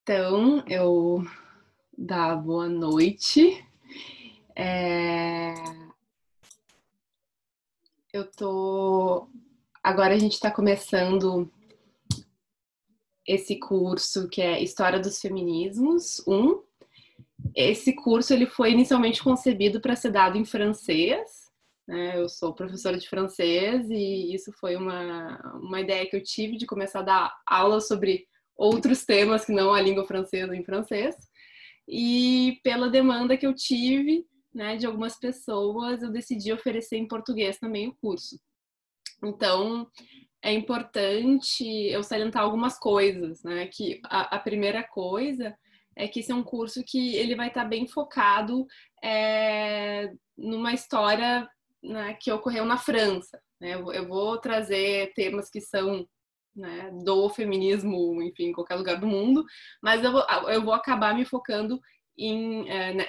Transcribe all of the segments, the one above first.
Então, eu dar boa noite. Eu tô. Agora a gente está começando esse curso que é História dos Feminismos 1. Esse curso ele foi inicialmente concebido para ser dado em francês. Né? Eu sou professora de francês e isso foi uma ideia que eu tive de começar a dar aula sobre outros temas que não a língua francesa em francês. E pela demanda que eu tive, né, de algumas pessoas, eu decidi oferecer em português também o curso. Então, é importante eu salientar algumas coisas, né? Que a primeira coisa é que esse é um curso que ele vai estar bem focado numa história, né, que ocorreu na França. Né? Eu vou trazer temas que são, né, do feminismo, enfim, em qualquer lugar do mundo, mas eu vou acabar me focando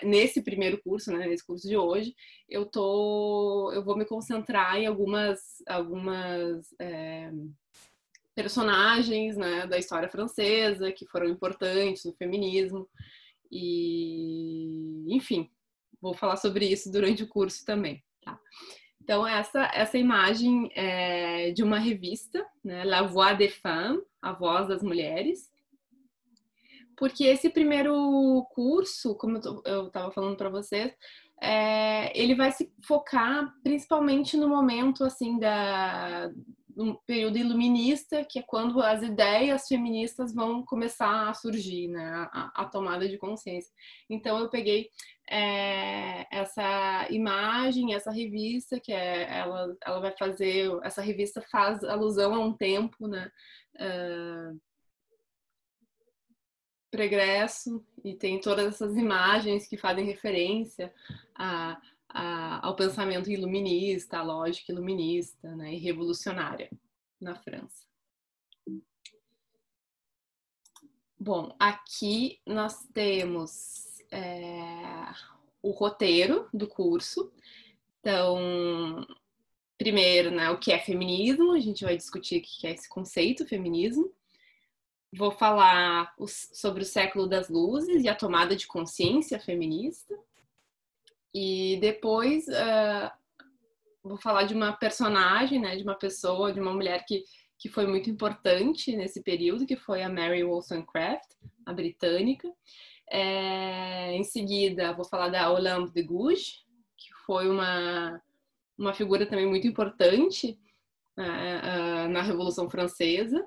nesse primeiro curso, né, nesse curso de hoje, eu vou me concentrar em algumas personagens, né, da história francesa que foram importantes no feminismo e, enfim, vou falar sobre isso durante o curso também. Tá? Então, essa imagem é de uma revista, né, La Voix des Femmes, A Voz das Mulheres, porque esse primeiro curso, como eu estava falando para vocês, ele vai se focar principalmente no momento assim no período iluminista, que é quando as ideias feministas vão começar a surgir, né, a tomada de consciência. Então eu peguei essa imagem, essa revista, que ela vai fazer, essa revista faz alusão a um tempo, né, pregresso, e tem todas essas imagens que fazem referência ao pensamento iluminista, à lógica iluminista, né, e revolucionária na França. Bom, aqui nós temos o roteiro do curso. Então, primeiro, né, o que é feminismo, a gente vai discutir o que é esse conceito, feminismo. Vou falar sobre o século das luzes e a tomada de consciência feminista. E depois vou falar de uma personagem, né, de uma pessoa, de uma mulher que foi muito importante nesse período, que foi a Mary Wollstonecraft, a britânica. Em seguida, vou falar da Olympe de Gouges, que foi uma figura também muito importante na Revolução Francesa.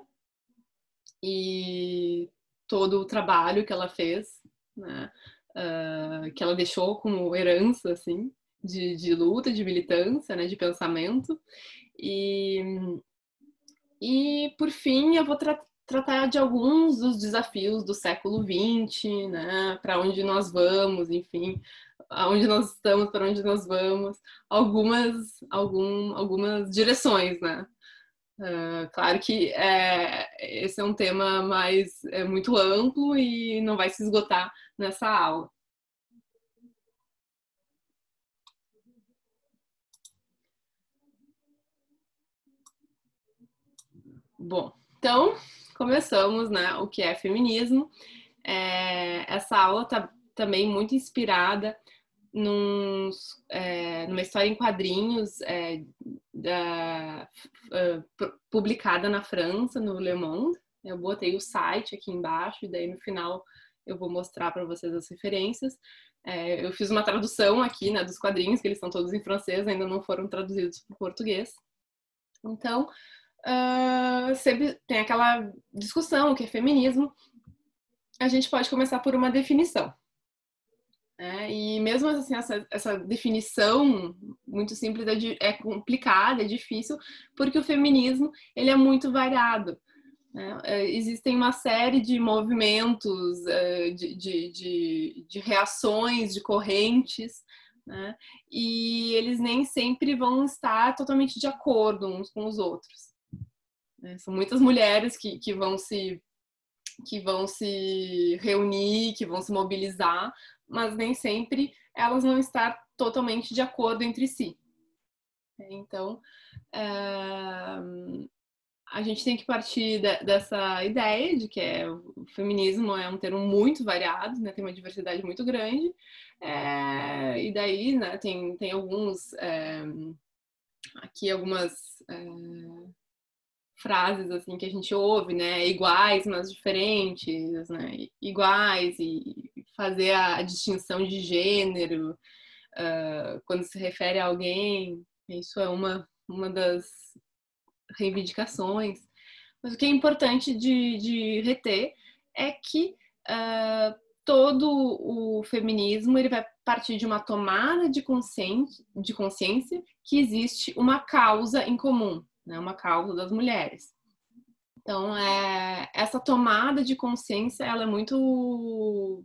E todo o trabalho que ela fez, né, que ela deixou como herança, assim, de luta, de militância, né, de pensamento. E por fim, eu vou tratar de alguns dos desafios do século XX, né, para onde nós vamos, enfim, aonde nós estamos, para onde nós vamos, algumas direções, né. Claro que esse é um tema muito amplo e não vai se esgotar nessa aula. Bom, então começamos, né, o que é feminismo. Essa aula está também muito inspirada numa história em quadrinhos publicada na França, no Le Monde. Eu botei o site aqui embaixo e daí no final eu vou mostrar para vocês as referências. Eu fiz uma tradução aqui, né, dos quadrinhos, que eles estão todos em francês, ainda não foram traduzidos para o português. Então, sempre tem aquela discussão, o que é feminismo. A gente pode começar por uma definição. E mesmo assim, essa definição muito simples é complicada, é difícil, porque o feminismo ele é muito variado. Existem uma série de movimentos, de reações, de correntes, né? E eles nem sempre vão estar totalmente de acordo uns com os outros. São muitas mulheres que vão se reunir, que vão se mobilizar, mas nem sempre elas vão estar totalmente de acordo entre si. Então, a gente tem que partir dessa ideia de que o feminismo é um termo muito variado, né? Tem uma diversidade muito grande, e daí, né, tem alguns, aqui algumas frases assim que a gente ouve, né? Iguais, mas diferentes, né? Iguais e fazer a distinção de gênero quando se refere a alguém, isso é uma das reivindicações. Mas o que é importante de reter é que todo o feminismo ele vai partir de uma tomada de consciência que existe uma causa em comum, né? Uma causa das mulheres. Então, essa tomada de consciência, ela é muito...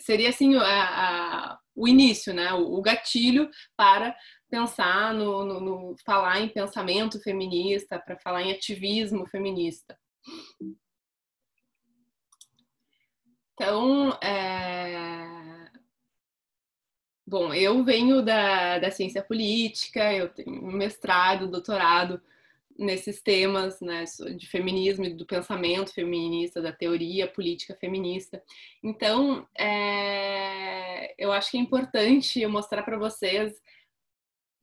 seria, assim, o início, né? O gatilho para pensar no falar em pensamento feminista, para falar em ativismo feminista. Então, bom, eu venho da ciência política, eu tenho um mestrado, doutorado nesses temas, né, de feminismo e do pensamento feminista, da teoria política feminista. Então, eu acho que é importante eu mostrar para vocês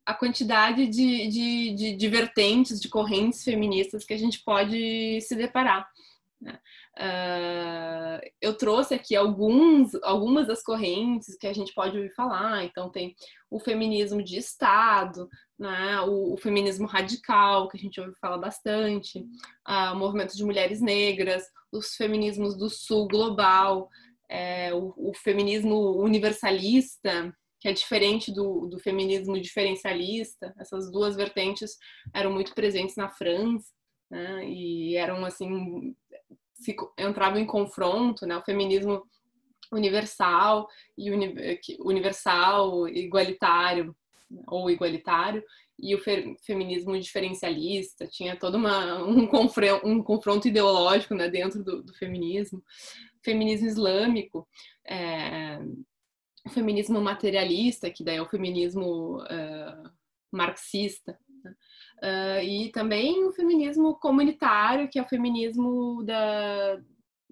a quantidade de vertentes, de correntes feministas que a gente pode se deparar. Né? Eu trouxe aqui algumas das correntes que a gente pode ouvir falar. Então tem o feminismo de Estado, né? O feminismo radical, que a gente ouve falar bastante, o movimento de mulheres negras, os feminismos do Sul global, o feminismo universalista, que é diferente do feminismo diferencialista. Essas duas vertentes eram muito presentes na França, né? E eram assim, entravam em confronto, né? O feminismo universal e universal, igualitário ou igualitário, e o feminismo diferencialista. Tinha todo um confronto ideológico, né, dentro do feminismo. Feminismo islâmico, o feminismo materialista, que daí é o feminismo marxista, né? E também o feminismo comunitário, que é o feminismo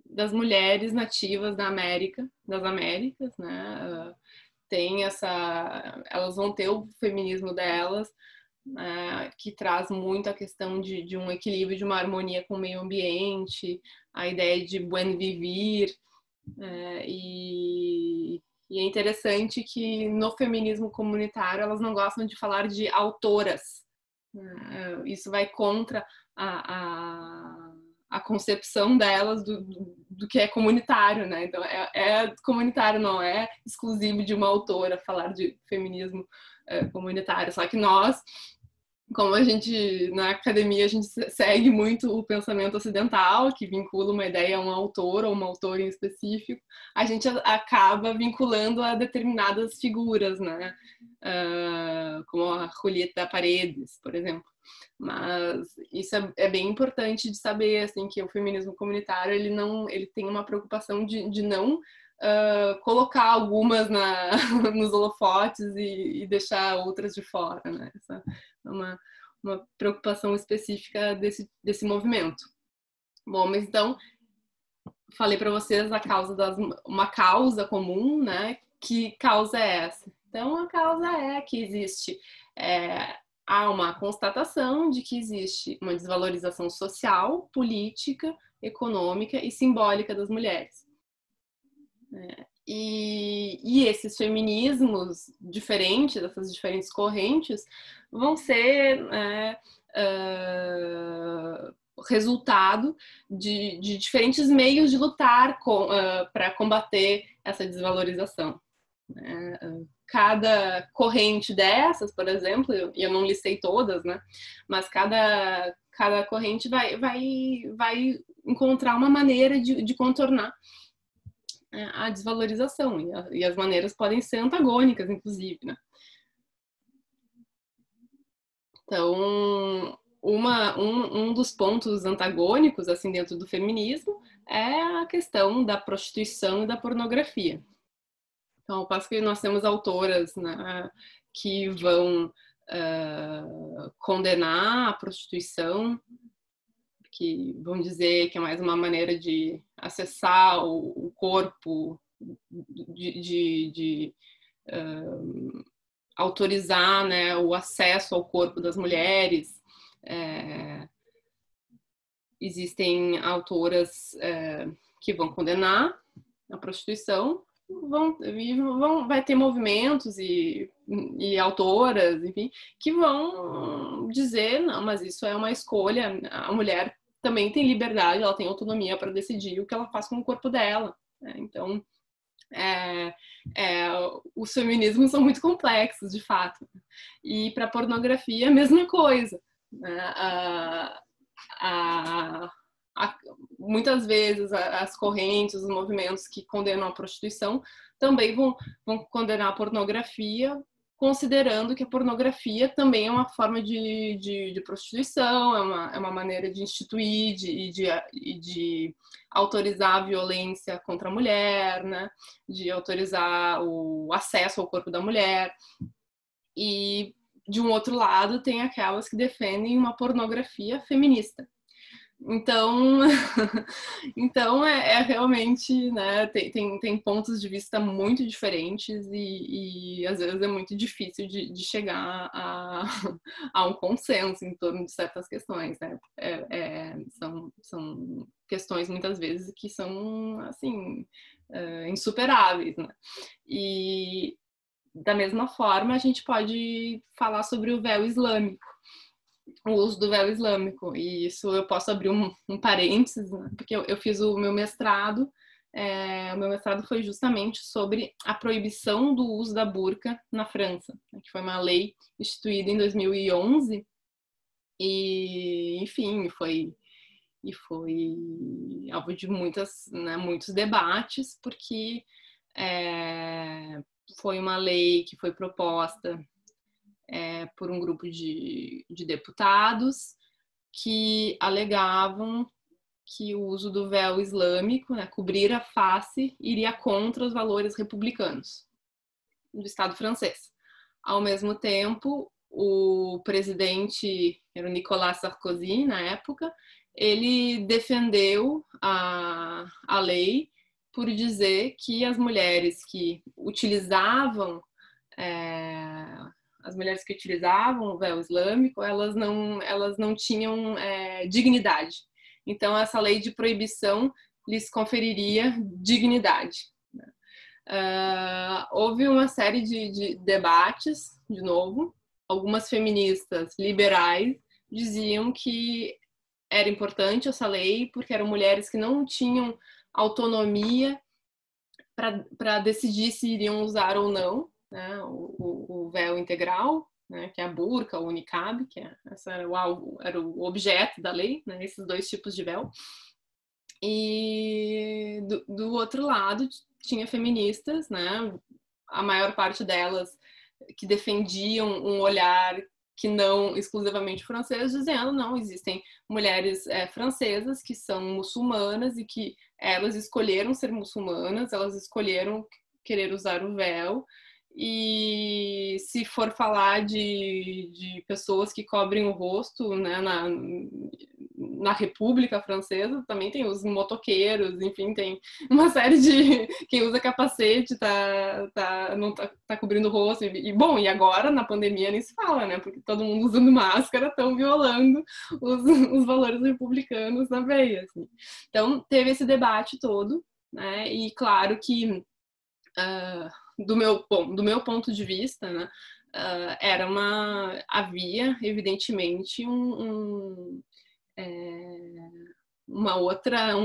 das mulheres nativas das Américas, né? Elas vão ter o feminismo delas, que traz muito a questão de um equilíbrio, de uma harmonia com o meio ambiente, a ideia de buen vivir, e é interessante que no feminismo comunitário elas não gostam de falar de autoras. Isso vai contra a concepção delas do que é comunitário, né? Então, comunitário, não é exclusivo de uma autora falar de feminismo comunitário. Só que nós, como a gente, na academia, a gente segue muito o pensamento ocidental, que vincula uma ideia a um autor ou uma autora em específico, a gente acaba vinculando a determinadas figuras, né? Como a Julieta Paredes, por exemplo. Mas isso é bem importante de saber, assim, que o feminismo comunitário, ele tem uma preocupação de não colocar algumas nos holofotes e deixar outras de fora, né? Essa é uma preocupação específica desse movimento. Bom, mas então, falei para vocês uma causa comum, né? Que causa é essa? Então, a causa é que existe... há uma constatação de que existe uma desvalorização social, política, econômica e simbólica das mulheres. E esses feminismos diferentes, essas diferentes correntes, vão ser resultado de diferentes meios de lutar para combater essa desvalorização. Cada corrente dessas, por exemplo, e eu não listei todas, né? Mas cada corrente vai encontrar uma maneira de contornar a desvalorização, e as maneiras podem ser antagônicas, inclusive, né? Então, um dos pontos antagônicos, assim, dentro do feminismo é a questão da prostituição e da pornografia. Então, ao passo que nós temos autoras, né, que vão condenar a prostituição, que vão dizer que é mais uma maneira de acessar o corpo, de autorizar, né, o acesso ao corpo das mulheres. Existem autoras que vão condenar a prostituição, vai ter movimentos e autoras, enfim, que vão dizer, não, mas isso é uma escolha, a mulher também tem liberdade, ela tem autonomia para decidir o que ela faz com o corpo dela, né? Então, os feminismos são muito complexos, de fato. E para a pornografia, a mesma coisa, né? Muitas vezes as correntes, os movimentos que condenam a prostituição também vão condenar a pornografia, considerando que a pornografia também é uma forma de prostituição, é uma maneira de instituir e de autorizar a violência contra a mulher, né? De autorizar o acesso ao corpo da mulher. E, de um outro lado, tem aquelas que defendem uma pornografia feminista. Então, então realmente, né, tem pontos de vista muito diferentes e às vezes é muito difícil de chegar a um consenso em torno de certas questões, né? São questões muitas vezes que são, assim, insuperáveis, né? E da mesma forma a gente pode falar sobre o véu islâmico, o uso do véu islâmico, e isso eu posso abrir um parênteses, né? Porque eu fiz o meu mestrado foi justamente sobre a proibição do uso da burca na França, né? Que foi uma lei instituída em 2011 e, enfim, foi alvo de muitos debates, porque foi uma lei que foi proposta por um grupo de deputados que alegavam que o uso do véu islâmico, né, cobrir a face, iria contra os valores republicanos do Estado francês. Ao mesmo tempo, o presidente, era o Nicolas Sarkozy, na época, ele defendeu a lei por dizer que as mulheres que utilizavam o véu islâmico, elas não tinham dignidade. Então, essa lei de proibição lhes conferiria dignidade. Houve uma série de debates, de novo. Algumas feministas liberais diziam que era importante essa lei porque eram mulheres que não tinham autonomia para decidir se iriam usar ou não, né, o véu integral, né, que é a burca, o niqab, que era o objeto da lei, né, esses dois tipos de véu. E do outro lado tinha feministas, né, a maior parte delas que defendiam um olhar que não exclusivamente francês, dizendo não, existem mulheres francesas que são muçulmanas e que elas escolheram ser muçulmanas, elas escolheram querer usar o véu. E se for falar de pessoas que cobrem o rosto, né, na República Francesa, também tem os motoqueiros, enfim, tem uma série de... Quem usa capacete não tá cobrindo o rosto. Bom, e agora, na pandemia, nem se fala, né? Porque todo mundo usando máscara estão violando os valores republicanos na veia, assim. Então, teve esse debate todo, né? E claro que... do meu ponto de vista, né, havia evidentemente um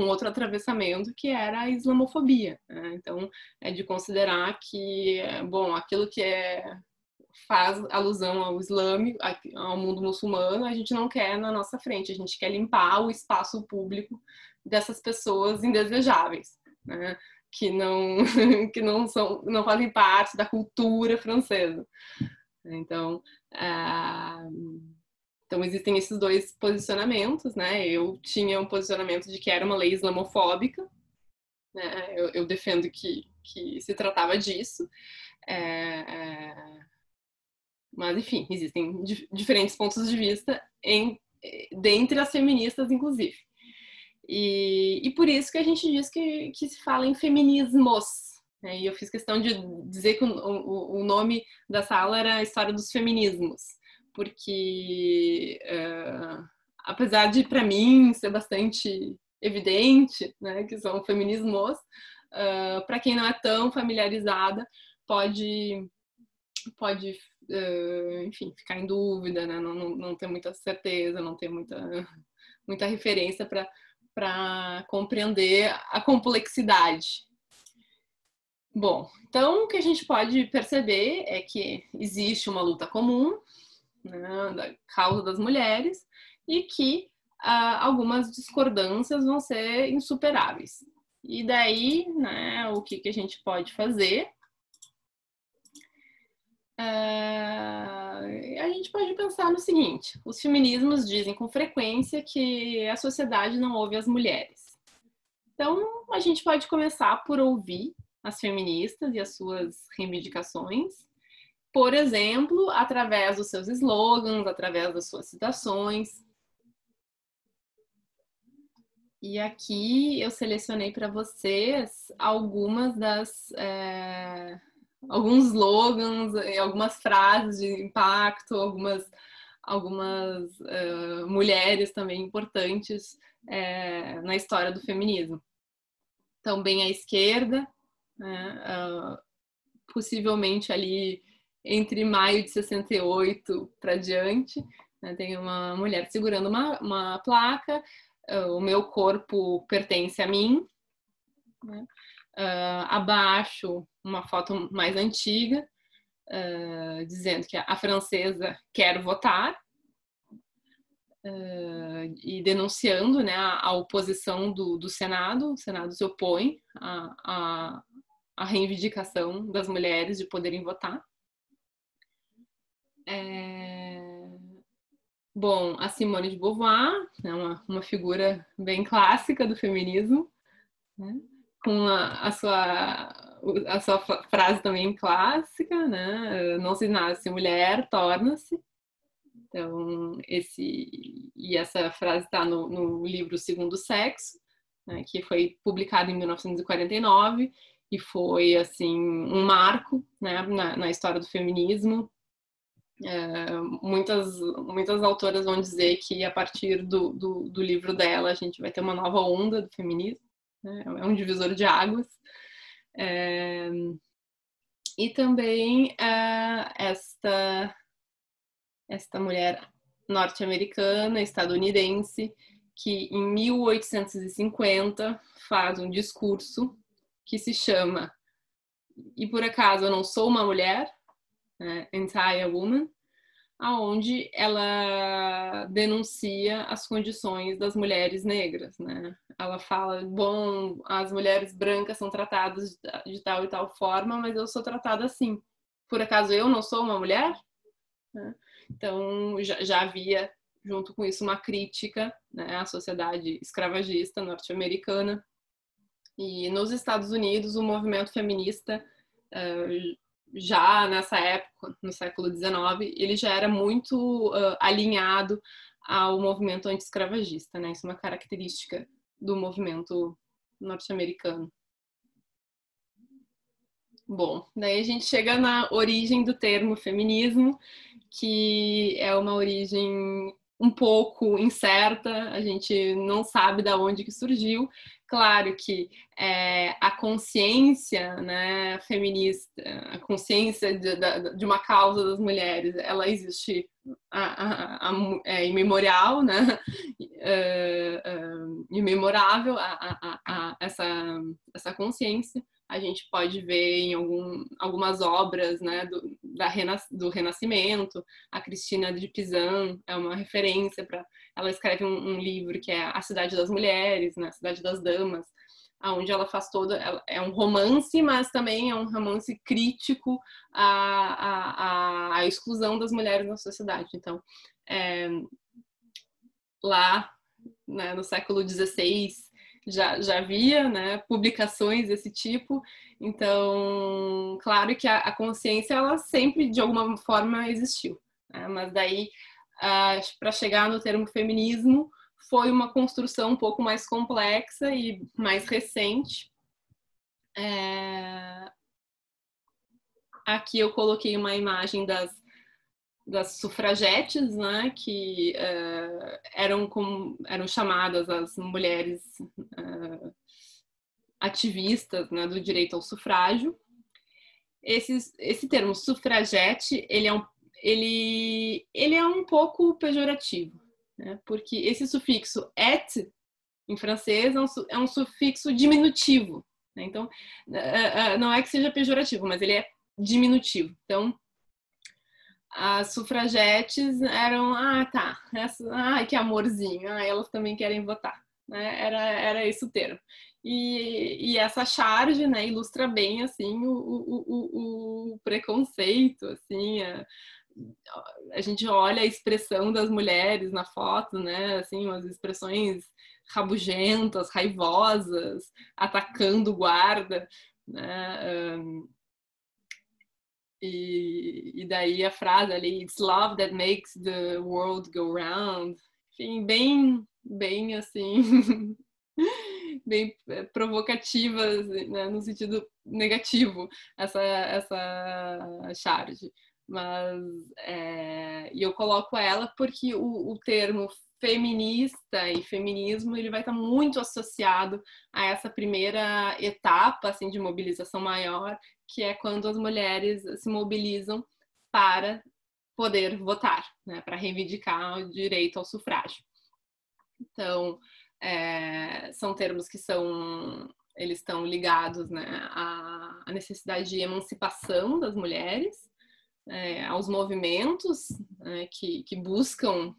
outro atravessamento que era a islamofobia, né? Então é de considerar que aquilo que faz alusão ao islâmico, ao mundo muçulmano, a gente não quer na nossa frente, a gente quer limpar o espaço público dessas pessoas indesejáveis, né? Que não fazem parte da cultura francesa. Então, existem esses dois posicionamentos, né? Eu tinha um posicionamento de que era uma lei islamofóbica, né? Eu defendo que se tratava disso. Mas, enfim, existem diferentes pontos de vista dentre as feministas, inclusive. E por isso que a gente diz que se fala em feminismos. Né? E eu fiz questão de dizer que o nome da sala era a História dos Feminismos, porque apesar de, para mim, ser bastante evidente, né, que são feminismos, para quem não é tão familiarizada, pode enfim, ficar em dúvida, né? Não ter muita certeza, não ter muita referência para compreender a complexidade. Bom, então o que a gente pode perceber é que existe uma luta comum, né, da causa das mulheres, e que algumas discordâncias vão ser insuperáveis. E daí, né, o que a gente pode fazer? A gente pode pensar no seguinte: os feminismos dizem com frequência que a sociedade não ouve as mulheres. Então, a gente pode começar por ouvir as feministas e as suas reivindicações, por exemplo, através dos seus slogans, através das suas citações. E aqui eu selecionei para vocês alguns slogans, algumas frases de impacto, algumas mulheres também importantes na história do feminismo. Então, bem à esquerda, né, possivelmente ali entre maio de 68 para diante, né, tem uma mulher segurando uma placa, o meu corpo pertence a mim, né? Abaixo uma foto mais antiga, dizendo que a francesa quer votar, e denunciando, né, a oposição do Senado. O Senado se opõe à reivindicação das mulheres de poderem votar. Bom, a Simone de Beauvoir, né, uma figura bem clássica do feminismo, né, com a sua frase também clássica, né? Não se nasce mulher, torna-se. Então, essa frase está no livro Segundo Sexo, né, que foi publicado em 1949 e foi assim um marco, né, na história do feminismo. Muitas autoras vão dizer que a partir do livro dela a gente vai ter uma nova onda do feminismo, né? É um divisor de águas. E também esta mulher norte-americana, estadunidense, que em 1850 faz um discurso que se chama "E por acaso eu não sou uma mulher?", né? Entire Woman, aonde ela denuncia as condições das mulheres negras, né? Ela fala, bom, as mulheres brancas são tratadas de tal e tal forma, mas eu sou tratada assim. Por acaso eu não sou uma mulher? Então, já havia, junto com isso, uma crítica, né, à sociedade escravagista norte-americana. E nos Estados Unidos, o movimento feminista, já nessa época, no século XIX, ele já era muito alinhado ao movimento anti-escravagista, né? Isso é uma característica do movimento norte-americano. Bom, daí a gente chega na origem do termo feminismo, que é uma origem um pouco incerta, a gente não sabe de onde que surgiu. Claro que a consciência, né, feminista, a consciência de uma causa das mulheres, ela existe imemorial, né, imemorável, essa consciência. A gente pode ver em algumas obras, né, do Renascimento. A Cristina de Pizan é uma referência para... Ela escreve um livro que é A Cidade das Mulheres, né, A Cidade das Damas, onde ela faz é um romance, mas também é um romance crítico à exclusão das mulheres na sociedade. Então, lá, né, no século XVI, já havia, né, publicações desse tipo. Então, claro que a consciência, ela sempre, de alguma forma, existiu, né? Mas daí para chegar no termo feminismo foi uma construção um pouco mais complexa e mais recente. Aqui eu coloquei uma imagem das sufragetes, né, que eram chamadas as mulheres ativistas, né, do direito ao sufrágio. Esse termo sufragete, ele é um pouco pejorativo, né, porque esse sufixo et, em francês, é um sufixo diminutivo, né, então não é que seja pejorativo, mas ele é diminutivo. Então, as sufragetes eram, tá, que amorzinho, elas também querem votar, né? Era esse o termo. E essa charge, né, ilustra bem, assim, o preconceito, assim, a gente olha a expressão das mulheres na foto, né, assim, umas expressões rabugentas, raivosas, atacando o guarda, né, e daí a frase ali, it's love that makes the world go round. Enfim, bem assim, bem provocativas, né, no sentido negativo, essa charge. Mas e eu coloco ela porque o termo feminista e feminismo ele vai estar muito associado a essa primeira etapa assim de mobilização maior, que é quando as mulheres se mobilizam para poder votar, né, para reivindicar o direito ao sufrágio. Então, são termos que eles estão ligados, né, à necessidade de emancipação das mulheres, aos movimentos que buscam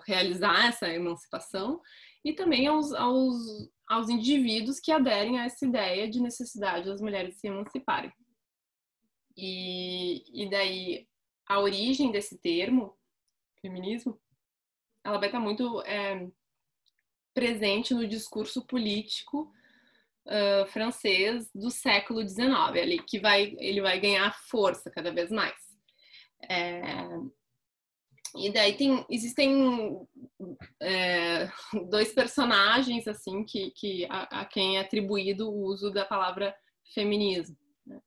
realizar essa emancipação e também aos indivíduos que aderem a essa ideia de necessidade das mulheres se emanciparem. E daí, a origem desse termo, feminismo, ela vai estar muito presente no discurso político francês do século XIX, ali, que ele vai ganhar força cada vez mais. E daí existem dois personagens assim a quem é atribuído o uso da palavra feminismo, né?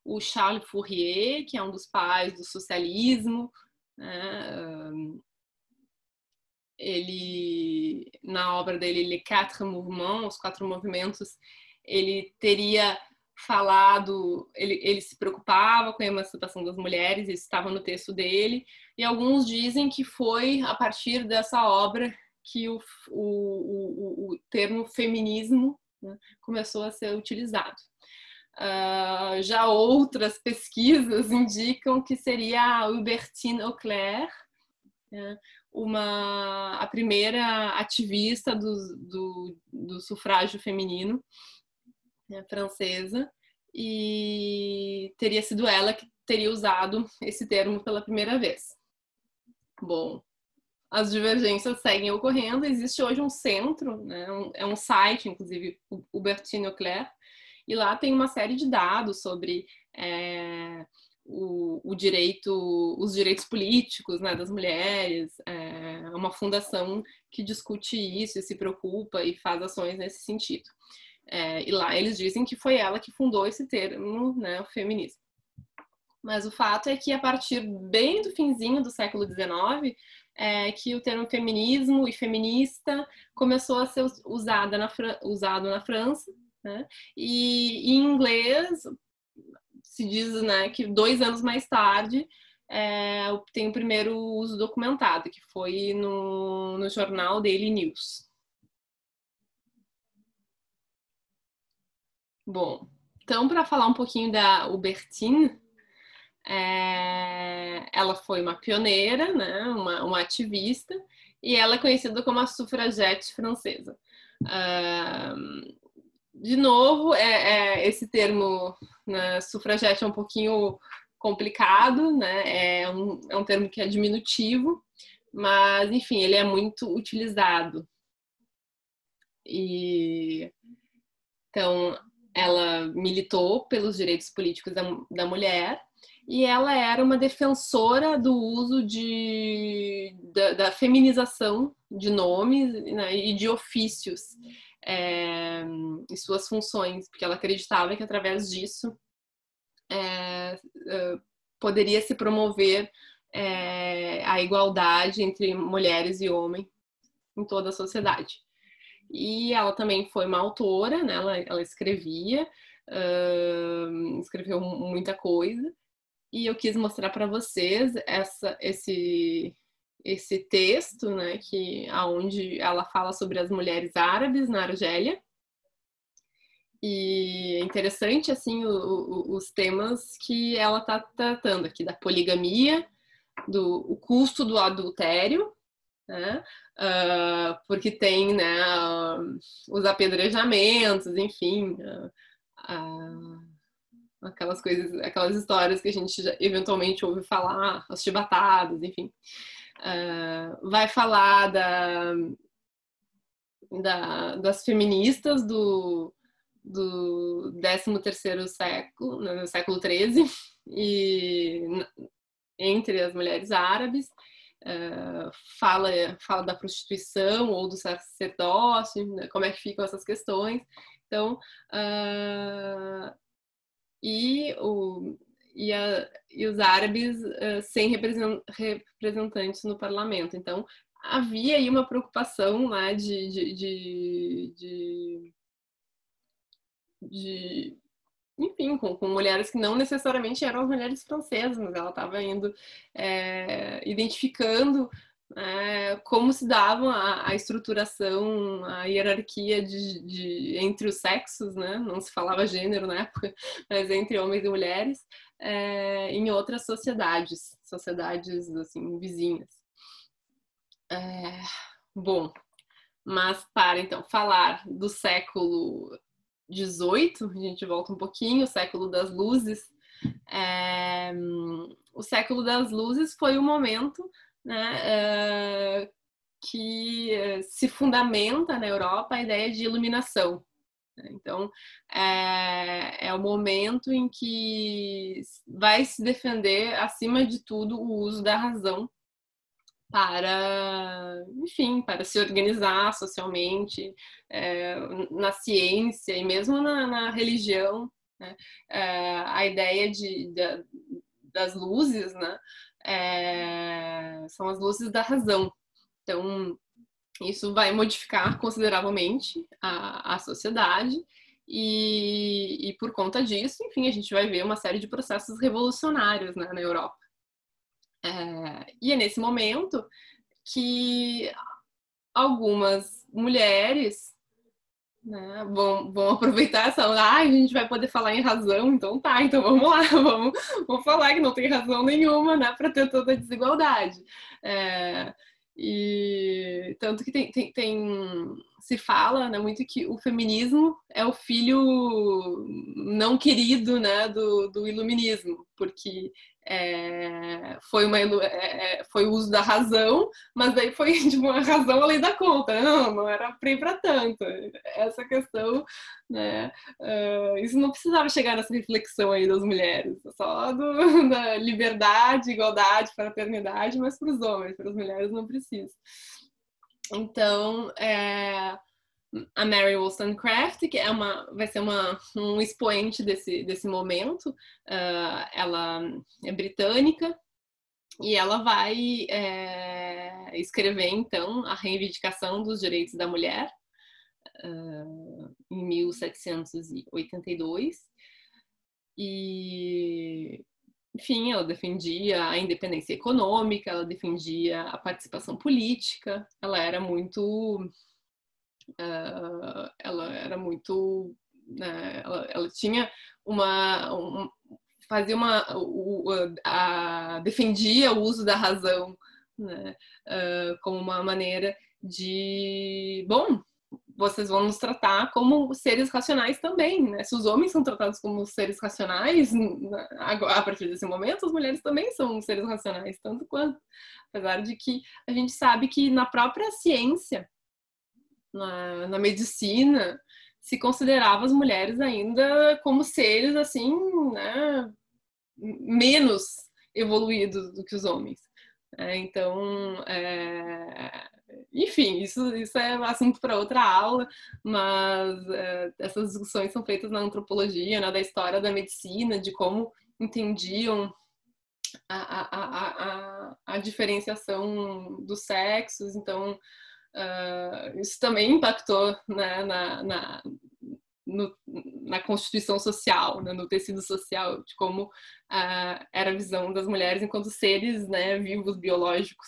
O Charles Fourier, que é um dos pais do socialismo, né? Ele, na obra dele, Les Quatre Mouvements, os quatro movimentos, ele teria falado, ele se preocupava com a emancipação das mulheres, isso estava no texto dele, e alguns dizem que foi a partir dessa obra que o termo feminismo, né, começou a ser utilizado. Já outras pesquisas indicam que seria a Hubertine Auclair, né, a primeira ativista do sufrágio feminino, né, francesa, e teria sido ela que teria usado esse termo pela primeira vez. Bom, as divergências seguem ocorrendo, existe hoje um centro, né, é um site, inclusive, o Hubertine Auclair, e lá tem uma série de dados sobre os direitos políticos, né, das mulheres, uma fundação que discute isso e se preocupa e faz ações nesse sentido. E lá eles dizem que foi ela que fundou esse termo, né, o feminismo. Mas o fato é que a partir bem do finzinho do século XIX, que o termo feminismo e feminista começou a ser usado na França, né? E em inglês se diz, né, que 2 anos mais tarde tem o primeiro uso documentado, que foi no jornal Daily News. Bom, então para falar um pouquinho da Hubertine, ela foi uma pioneira, né, uma ativista, e ela é conhecida como a sufragete francesa. De novo, esse termo, né, sufragete é um pouquinho complicado, né? É um termo que é diminutivo, mas, enfim, ele é muito utilizado. Então, ela militou pelos direitos políticos da mulher e ela era uma defensora do uso da feminização de nomes, né, e de ofícios e suas funções, porque ela acreditava que através disso poderia se promover a igualdade entre mulheres e homens em toda a sociedade. E ela também foi uma autora, né? Ela escrevia, escreveu muita coisa, e eu quis mostrar para vocês esse texto, né, aonde ela fala sobre as mulheres árabes na Argélia. E é interessante, assim, os temas que ela está tratando aqui, da poligamia, o custo do adultério, né? Porque tem, né, os apedrejamentos, enfim, aquelas coisas, aquelas histórias que a gente eventualmente ouve falar, as chibatadas, enfim. Vai falar das feministas do 13º século, no século XIII, e entre as mulheres árabes. Fala da prostituição ou do sacerdócio, né, como é que ficam essas questões. Então, e os árabes sem representantes no parlamento. Então, havia aí uma preocupação lá enfim, com mulheres que não necessariamente eram as mulheres francesas, mas ela estava indo identificando como se dava a estruturação, a hierarquia entre os sexos, né? Não se falava gênero na época, mas entre homens e mulheres, em outras sociedades assim, vizinhas. Bom, mas para então falar do século XVIII, a gente volta um pouquinho, o século das luzes. O século das luzes foi o momento, né, que se fundamenta na Europa a ideia de iluminação. Então, é o momento em que vai se defender, acima de tudo, o uso da razão enfim, para se organizar socialmente, na ciência e mesmo na religião, né? A ideia das luzes, né? São as luzes da razão. Então, isso vai modificar consideravelmente a sociedade e por conta disso, enfim, a gente vai ver uma série de processos revolucionários, né, na Europa. E é nesse momento que algumas mulheres, né, vão aproveitar essa... a gente vai poder falar em razão, então tá, então vamos lá, vamos falar que não tem razão nenhuma, né, para ter toda a desigualdade. E tanto que se fala, né, muito que o feminismo é o filho não querido, né, do iluminismo, porque foi o uso da razão, mas daí foi tipo, uma razão além da conta, não era para tanto. Essa questão, né, isso não precisava chegar nessa reflexão aí das mulheres, só da liberdade, igualdade, fraternidade, mas para os homens, para as mulheres não precisa. Então, a Mary Wollstonecraft, que vai ser um expoente desse momento. Ela é britânica e ela vai escrever, então, a Reivindicação dos Direitos da Mulher, em 1782. E, enfim, ela defendia a independência econômica, ela defendia a participação política, ela era muito... ela tinha defendia o uso da razão, né, como uma maneira de, bom, vocês vão nos tratar como seres racionais também, né? Se os homens são tratados como seres racionais, a partir desse momento, as mulheres também são seres racionais, tanto quanto. Apesar de que a gente sabe que na própria ciência, na medicina, se considerava as mulheres ainda como seres, assim, né, menos evoluídos do que os homens. Então, enfim, isso é assunto para outra aula, mas essas discussões são feitas na antropologia, né, da história da medicina, de como entendiam a diferenciação dos sexos. Então, isso também impactou, né, na constituição social, né, no tecido social, de como era a visão das mulheres enquanto seres, né, vivos, biológicos.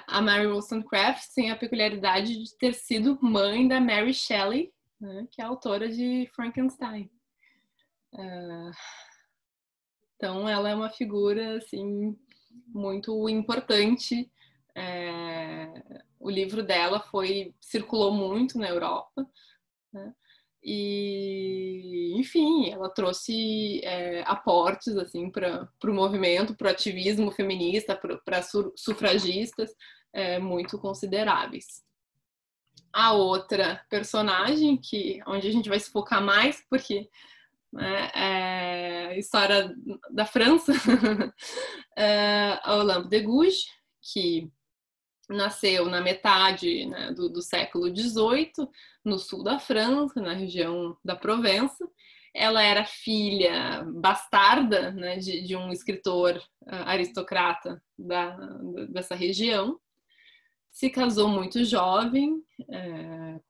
A Mary Wollstonecraft tem a peculiaridade de ter sido mãe da Mary Shelley, né, que é a autora de Frankenstein. Então, ela é uma figura assim, muito importante. O livro dela circulou muito na Europa, né? E, enfim, ela trouxe aportes assim, para o movimento, para o ativismo feminista, para sufragistas, muito consideráveis. A outra personagem, onde a gente vai se focar mais, porque história da França, a Olympe de Gouges, que nasceu na metade, né, do século XVIII, no sul da França, na região da Provença. Ela era filha bastarda, né, de um escritor aristocrata dessa região. Se casou muito jovem,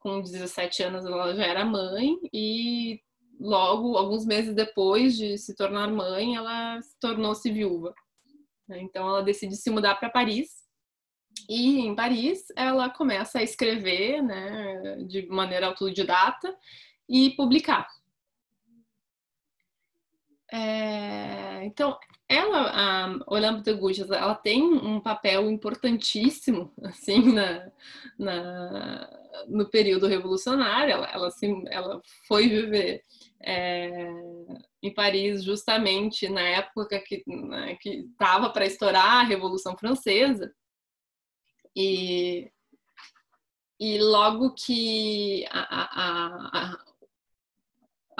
com 17 anos ela já era mãe, e logo, alguns meses depois de se tornar mãe, ela tornou-se viúva. Então ela decide se mudar para Paris, e em Paris ela começa a escrever, né, de maneira autodidata e publicar. Então, a Olympe de Gouges, ela tem um papel importantíssimo assim, no período revolucionário. Ela foi viver em Paris justamente na época que estava para estourar a Revolução Francesa. E logo que a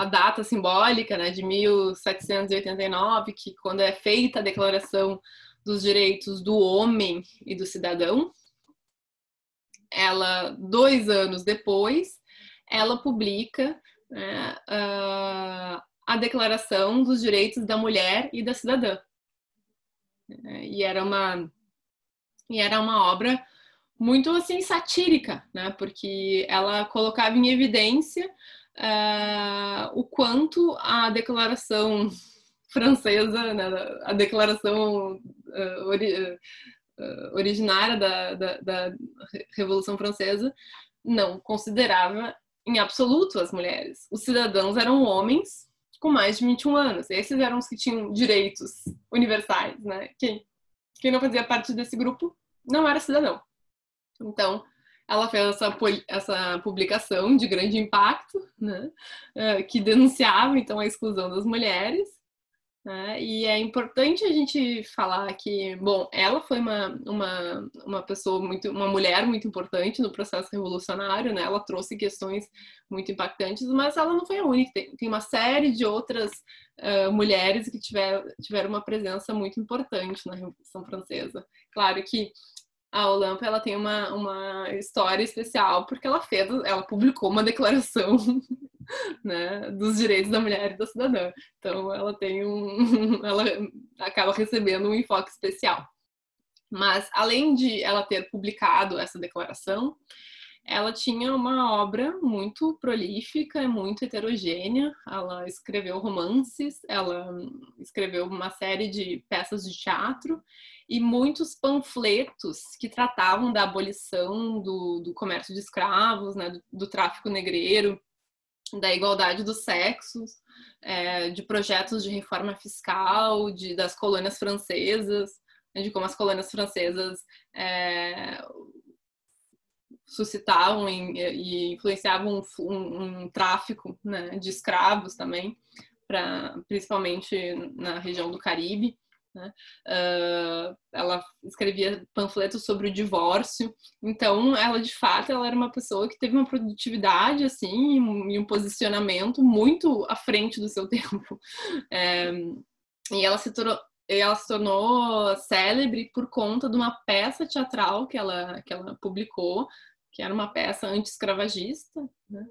data simbólica, né, de 1789, que quando é feita a Declaração dos Direitos do Homem e do Cidadão, 2 anos depois, ela publica, né, a Declaração dos Direitos da Mulher e da Cidadã. E era uma obra muito assim satírica, né? Porque ela colocava em evidência o quanto a Declaração Francesa, né, a Declaração originária da Revolução Francesa, não considerava em absoluto as mulheres. Os cidadãos eram homens com mais de 21 anos. Esses eram os que tinham direitos universais, né? Quem não fazia parte desse grupo não era cidadão. Então, ela fez essa publicação de grande impacto, né, que denunciava, então, a exclusão das mulheres. Né, e é importante a gente falar que, bom, ela foi uma pessoa uma mulher muito importante no processo revolucionário, né, ela trouxe questões muito impactantes, mas ela não foi a única. Tem uma série de outras mulheres que tiveram uma presença muito importante na Revolução Francesa. Claro que a Olympe, ela tem uma história especial porque ela publicou uma declaração, né, dos direitos da mulher e da cidadã. Então ela ela acaba recebendo um enfoque especial. Mas além de ela ter publicado essa declaração, ela tinha uma obra muito prolífica, muito heterogênea. Ela escreveu romances, ela escreveu uma série de peças de teatro e muitos panfletos que tratavam da abolição do comércio de escravos, né, do tráfico negreiro, da igualdade dos sexos, de projetos de reforma fiscal, das colônias francesas, de como as colônias francesas suscitavam e influenciavam um tráfico, né, de escravos também, principalmente na região do Caribe. né? Ela escrevia panfletos sobre o divórcio. Então, ela, de fato, ela era uma pessoa que teve uma produtividade, assim, e um posicionamento muito à frente do seu tempo. E ela se tornou célebre por conta de uma peça teatral que ela publicou, que era uma peça anti-escravagista, né?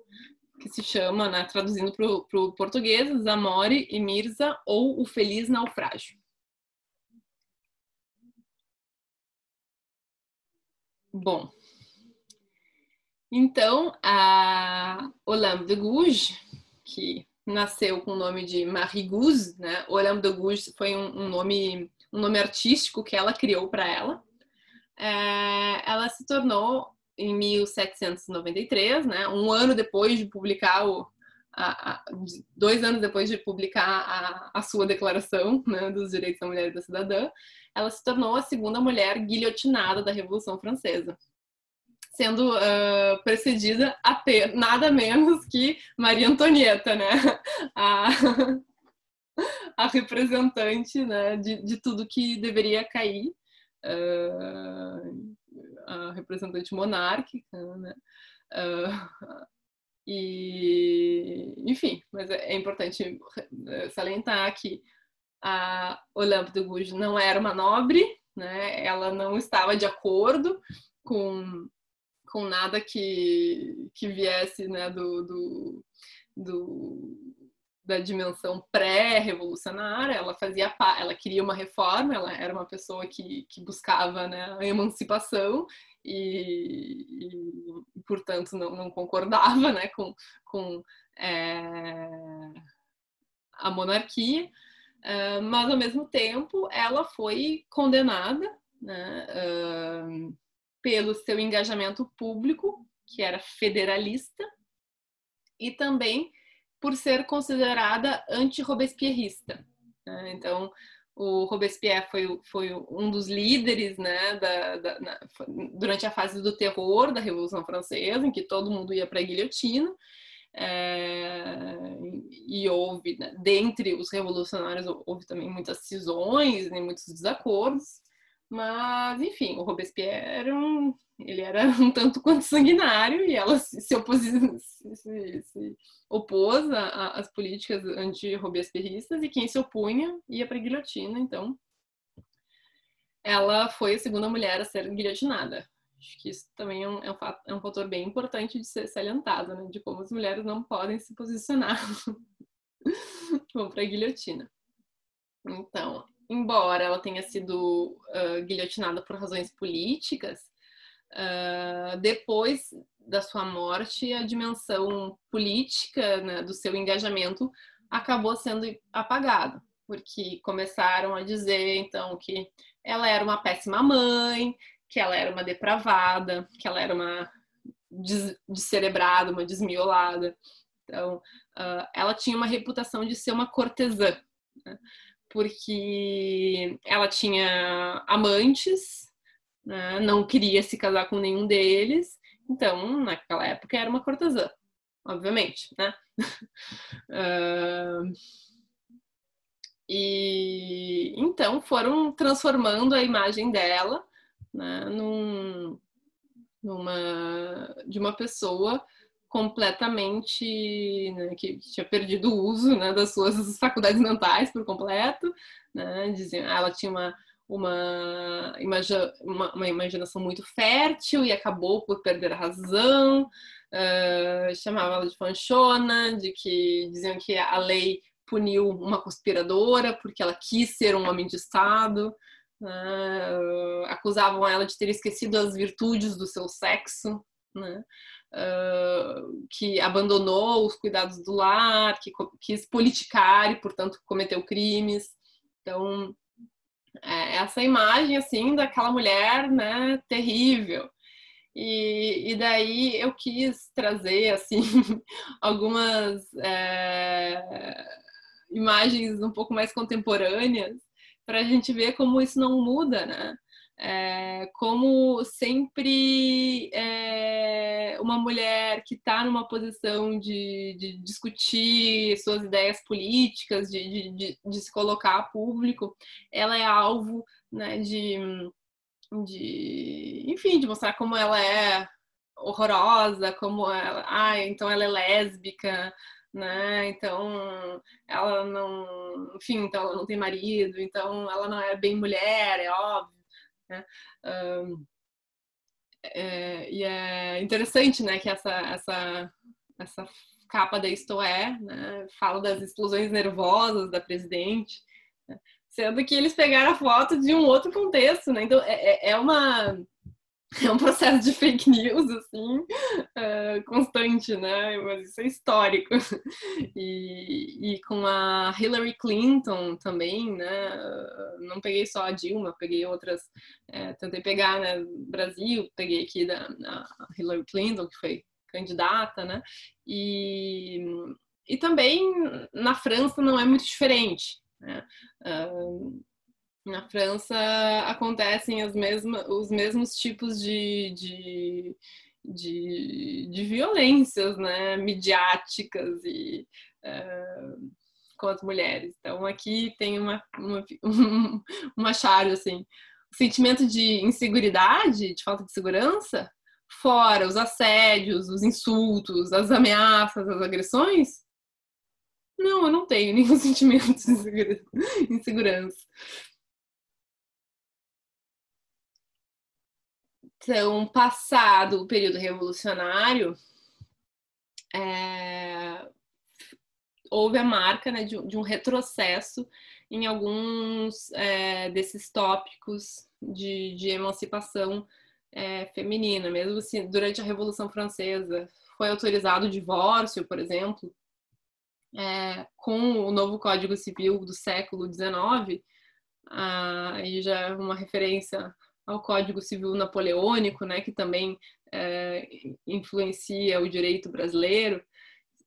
Que se chama, né, traduzindo para o português, Zamore e Mirza, ou O Feliz Naufrágio. Bom, então a Olympe de Gouges, que nasceu com o nome de Marie Gouze, né? Olympe de Gouges foi um nome artístico que ela criou para ela. Ela se tornou em 1793, né? Um ano depois de publicar 2 anos depois de publicar a sua declaração, né, dos direitos da mulher e da cidadã, ela se tornou a segunda mulher guilhotinada da Revolução Francesa, sendo precedida nada menos que Maria Antonieta, né? A, a representante, né, de tudo que deveria cair, a representante monárquica, né? Enfim, mas é importante salientar que a Olympe de Gouges não era uma nobre, né? Ela não estava de acordo com nada que viesse, né, da dimensão pré-revolucionária. Ela queria uma reforma, ela era uma pessoa que buscava, né, a emancipação e portanto, não concordava, né, com a monarquia, mas ao mesmo tempo ela foi condenada, né, pelo seu engajamento público, que era federalista, e também por ser considerada anti-robespierrista. Então, o Robespierre foi um dos líderes, né, durante a fase do terror da Revolução Francesa, em que todo mundo ia para a guilhotina. E houve, né, dentre os revolucionários, houve também muitas cisões, né, muitos desacordos. Mas, enfim, o Robespierre ele era um tanto quanto sanguinário, e ela se opôs às políticas anti-robespierristas, e quem se opunha ia para a guilhotina. Então, ela foi a segunda mulher a ser guilhotinada. Acho que isso também é um fator bem importante de ser salientado, né? De como as mulheres não podem se posicionar vão para a guilhotina. Então, embora ela tenha sido guilhotinada por razões políticas, depois da sua morte, a dimensão política, né, do seu engajamento acabou sendo apagada, porque começaram a dizer, então, que ela era uma péssima mãe, que ela era uma depravada, que ela era uma descerebrada, uma desmiolada. Então, ela tinha uma reputação de ser uma cortesã, né? Porque ela tinha amantes, né? Não queria se casar com nenhum deles, então, naquela época, era uma cortesã, obviamente, né? E então foram transformando a imagem dela, né, de uma pessoa completamente, né, que tinha perdido o uso, né, das suas faculdades mentais por completo, né? Diziam, ela tinha uma imaginação muito fértil e acabou por perder a razão. Chamavam ela de fanchona, diziam que a lei puniu uma conspiradora porque ela quis ser um homem de Estado. Acusavam ela de ter esquecido as virtudes do seu sexo, né? Que abandonou os cuidados do lar, que quis politicar e, portanto, cometeu crimes. Então, essa imagem, assim, daquela mulher, né, terrível. E daí eu quis trazer, assim, algumas imagens um pouco mais contemporâneas para a gente ver como isso não muda, né? como sempre uma mulher que está numa posição de discutir suas ideias políticas, de se colocar a público, ela é alvo, né, enfim, de mostrar como ela é horrorosa, como ela, então ela é lésbica, né? Então ela não, enfim, então ela não tem marido, então ela não é bem mulher, é óbvio, né? E é interessante, né, que essa capa da Isto É, né, fala das explosões nervosas da presidente, né, sendo que eles pegaram a foto de um outro contexto, né? Então é um processo de fake news, assim, constante, né? Mas isso é histórico. E com a Hillary Clinton também, né? Não peguei só a Dilma, peguei outras, tentei pegar, né, Brasil, peguei aqui da Hillary Clinton, que foi candidata, né? E também na França não é muito diferente, né? Na França acontecem os mesmos tipos de violências, né, midiáticas e com as mulheres. Então aqui tem uma chave assim, o sentimento de inseguridade, de falta de segurança, fora os assédios, os insultos, as ameaças, as agressões. Não, eu não tenho nenhum sentimento de insegurança. Então, passado o período revolucionário, houve a marca, né, de um retrocesso em alguns desses tópicos de emancipação feminina. Mesmo assim, durante a Revolução Francesa foi autorizado o divórcio, por exemplo, com o novo Código Civil do século XIX, aí já é uma referência ao Código Civil Napoleônico, né, que também influencia o direito brasileiro,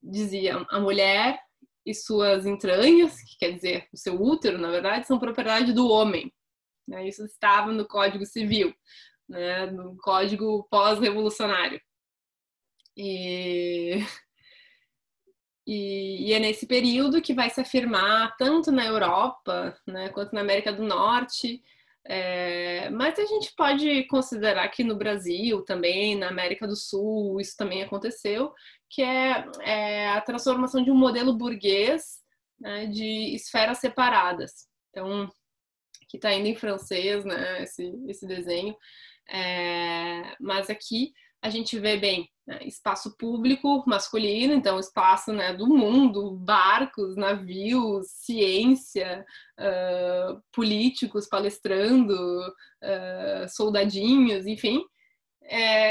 dizia a mulher e suas entranhas, que quer dizer o seu útero, na verdade, são propriedade do homem. Né? Isso estava no Código Civil, né, no Código pós-revolucionário. E é nesse período que vai se afirmar tanto na Europa, né, quanto na América do Norte, mas a gente pode considerar que no Brasil também, na América do Sul, isso também aconteceu, que é a transformação de um modelo burguês, né, de esferas separadas. Então, que está ainda em francês, né, esse desenho, mas aqui a gente vê bem, né, espaço público masculino, então espaço, né, do mundo, barcos, navios, ciência, políticos palestrando, soldadinhos, enfim.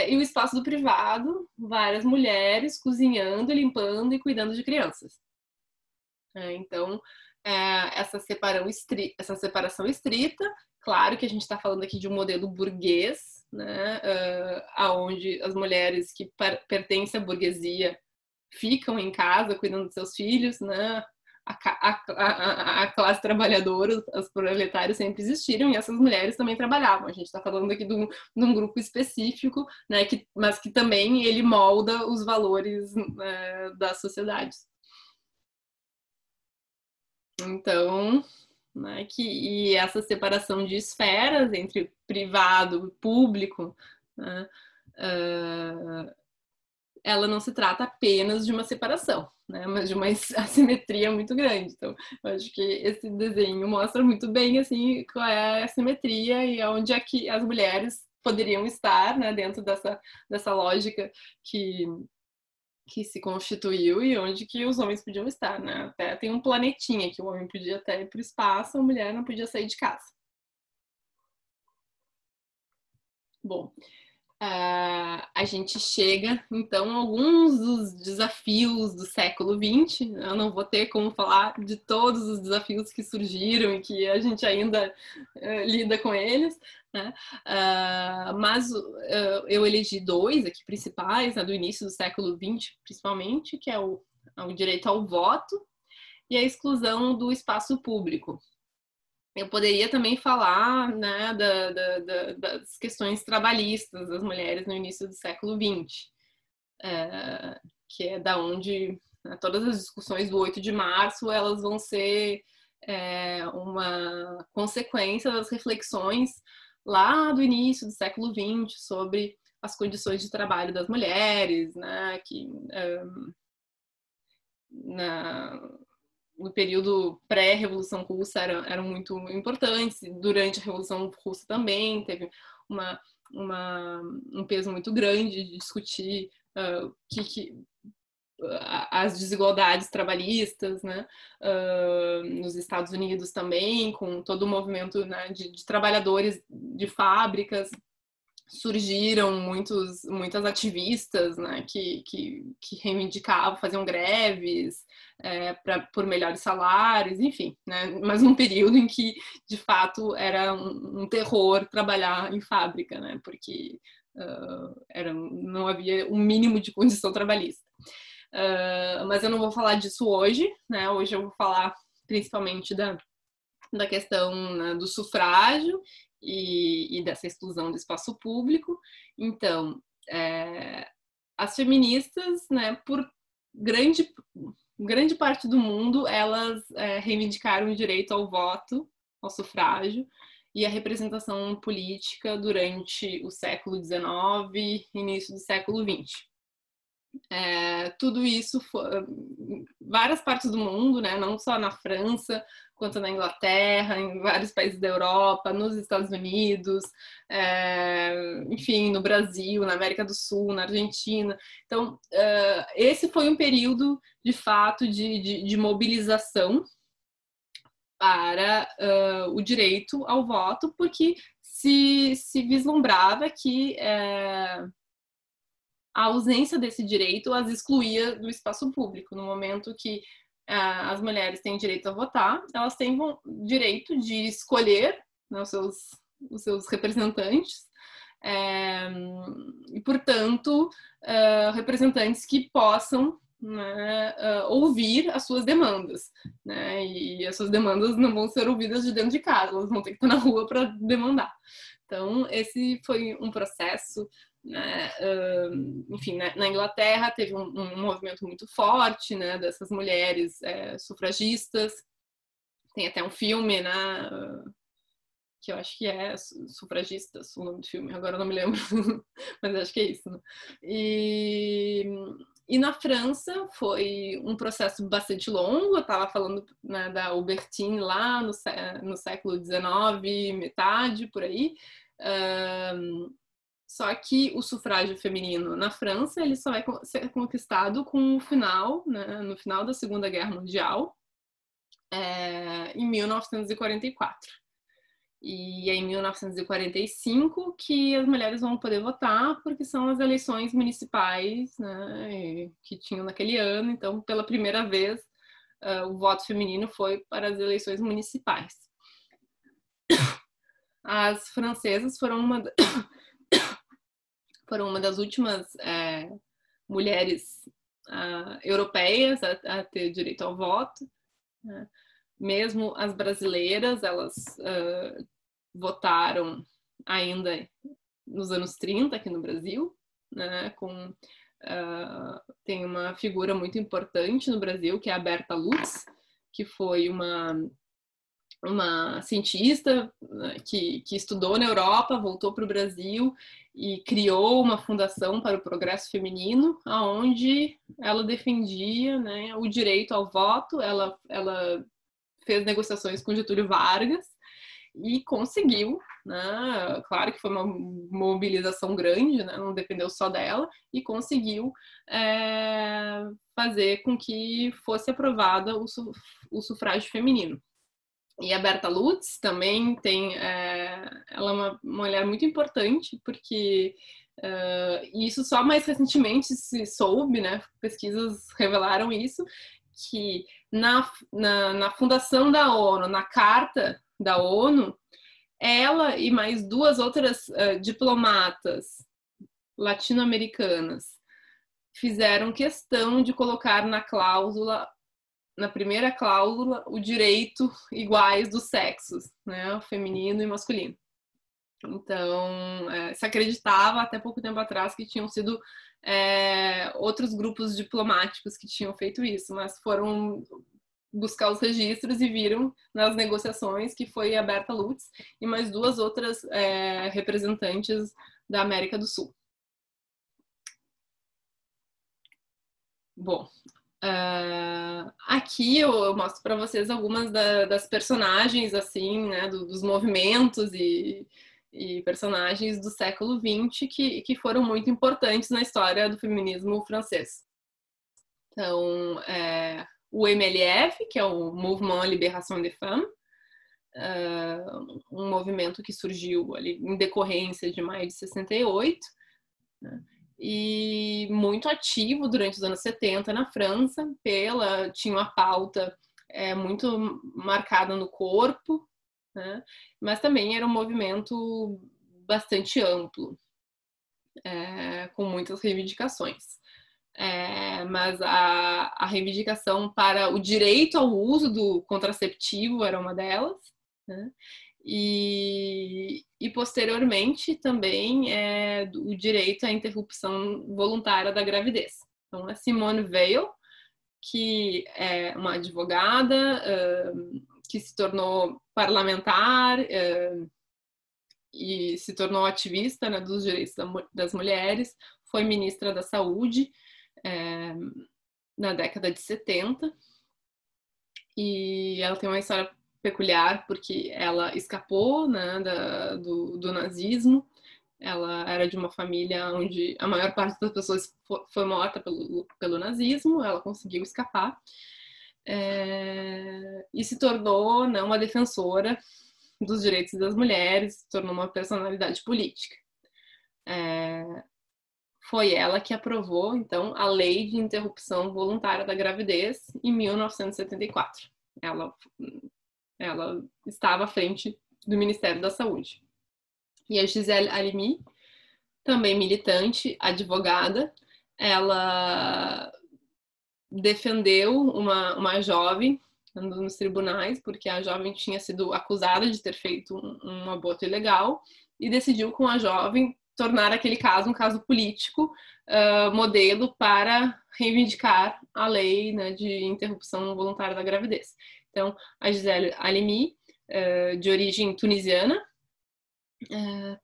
E o espaço do privado, várias mulheres cozinhando, limpando e cuidando de crianças. Então, essa separação estrita, claro que a gente está falando aqui de um modelo burguês, né, onde as mulheres que pertencem à burguesia ficam em casa cuidando dos seus filhos, né? A classe trabalhadora, os proletários sempre existiram e essas mulheres também trabalhavam. A gente está falando aqui de um grupo específico, né, mas que também ele molda os valores das sociedades. Então, né, e essa separação de esferas entre privado e público, né, ela não se trata apenas de uma separação, né, mas de uma assimetria muito grande. Então, eu acho que esse desenho mostra muito bem assim qual é a assimetria e onde é que as mulheres poderiam estar, né, dentro dessa lógica que se constituiu e onde que os homens podiam estar, né? Até tem um planetinha que o homem podia até ir para o espaço, a mulher não podia sair de casa. Bom, a gente chega, então, a alguns dos desafios do século XX. Eu não vou ter como falar de todos os desafios que surgiram e que a gente ainda lida com eles, né? Mas eu elegi dois aqui principais, né, do início do século XX, principalmente, que é o direito ao voto e a exclusão do espaço público. eu poderia também falar, né, das questões trabalhistas das mulheres no início do século XX, que é da onde, né, todas as discussões do 8 de março elas vão ser uma consequência das reflexões lá do início do século XX sobre as condições de trabalho das mulheres, né, que no período pré-Revolução Russa eram muito importantes, durante a Revolução Russa também teve um peso muito grande de discutir as desigualdades trabalhistas, né, nos Estados Unidos também, com todo o movimento, né, de trabalhadores de fábricas. Surgiram muitas ativistas, né, que reivindicavam, faziam greves por melhores salários, enfim, né, mas num período em que, de fato, era um terror trabalhar em fábrica, né, porque não havia um mínimo de condição trabalhista. Mas eu não vou falar disso hoje, né, hoje eu vou falar principalmente da questão, né, do sufrágio e dessa exclusão do espaço público. Então, as feministas, né, por grande parte do mundo, elas reivindicaram o direito ao voto, ao sufrágio e à representação política durante o século XIX e início do século XX. Tudo isso, várias partes do mundo, né, não só na França, quanto na Inglaterra, em vários países da Europa, nos Estados Unidos, enfim, no Brasil, na América do Sul, na Argentina. Então, esse foi um período, de fato, de mobilização para o direito ao voto, porque se vislumbrava que a ausência desse direito as excluía do espaço público. No momento que as mulheres têm direito a votar, elas têm direito de escolher, né, os seus representantes, e, portanto, representantes que possam, né, ouvir as suas demandas, né, e as suas demandas não vão ser ouvidas de dentro de casa, elas vão ter que estar na rua para demandar. Então, esse foi um processo, né, enfim, né, na Inglaterra teve um movimento muito forte, né, dessas mulheres sufragistas. Tem até um filme, né, que eu acho que é Sufragistas, o nome do filme, agora eu não me lembro, mas acho que é isso, né? E na França foi um processo bastante longo. Eu estava falando, né, da Albertine lá no século XIX, metade, por aí. Só que o sufrágio feminino na França ele só vai ser conquistado com o final, né, no final da Segunda Guerra Mundial, em 1944. E é em 1945 que as mulheres vão poder votar, porque são as eleições municipais, né, que tinham naquele ano. Então, pela primeira vez, o voto feminino foi para as eleições municipais. As francesas foram uma das últimas mulheres europeias a ter direito ao voto, né? Mesmo as brasileiras, elas votaram ainda nos anos 30 aqui no Brasil, né? Tem uma figura muito importante no Brasil, que é a Berta Lutz, que foi uma cientista que estudou na Europa, voltou para o Brasil e criou uma fundação para o progresso feminino, onde ela defendia, né, o direito ao voto. Ela fez negociações com Getúlio Vargas e conseguiu, né, claro que foi uma mobilização grande, né, não dependeu só dela, e conseguiu fazer com que fosse aprovada o sufrágio feminino. E a Berta Lutz também ela é uma mulher muito importante, porque isso só mais recentemente se soube, né, pesquisas revelaram isso, que na fundação da ONU, na Carta da ONU, ela e mais duas outras diplomatas latino-americanas fizeram questão de colocar na cláusula na primeira cláusula, o direito iguais dos sexos, né, o feminino e masculino. Então, se acreditava até pouco tempo atrás que tinham sido outros grupos diplomáticos que tinham feito isso, mas foram buscar os registros e viram nas negociações que foi a Berta Lutz e mais duas outras representantes da América do Sul. Bom, aqui eu mostro para vocês algumas das personagens, assim, né, dos movimentos e personagens do século XX que foram muito importantes na história do feminismo francês. Então, o MLF, que é o Mouvement Libération des Femmes, um movimento que surgiu ali em decorrência de maio de 68, né? E muito ativo durante os anos 70 na França, tinha uma pauta muito marcada no corpo, né? Mas também era um movimento bastante amplo, com muitas reivindicações. Mas a reivindicação para o direito ao uso do contraceptivo era uma delas, né? E posteriormente também o direito à interrupção voluntária da gravidez. Então, a Simone Weil, que é uma advogada que se tornou parlamentar e se tornou ativista, né, dos direitos das mulheres, foi ministra da Saúde na década de 70, e ela tem uma história peculiar porque ela escapou, né, do nazismo. Ela era de uma família onde a maior parte das pessoas foi morta pelo nazismo. Ela conseguiu escapar e se tornou, né, uma defensora dos direitos das mulheres, se tornou uma personalidade política. Foi ela que aprovou, então, a Lei de Interrupção Voluntária da Gravidez em 1974. Ela estava à frente do Ministério da Saúde. E a Gisèle Halimi, também militante, advogada, ela defendeu uma jovem nos tribunais, porque a jovem tinha sido acusada de ter feito um aborto ilegal, e decidiu com a jovem tornar aquele caso um caso político, modelo para reivindicar a lei, né, de interrupção voluntária da gravidez. Então, a Gisèle Halimi, de origem tunisiana,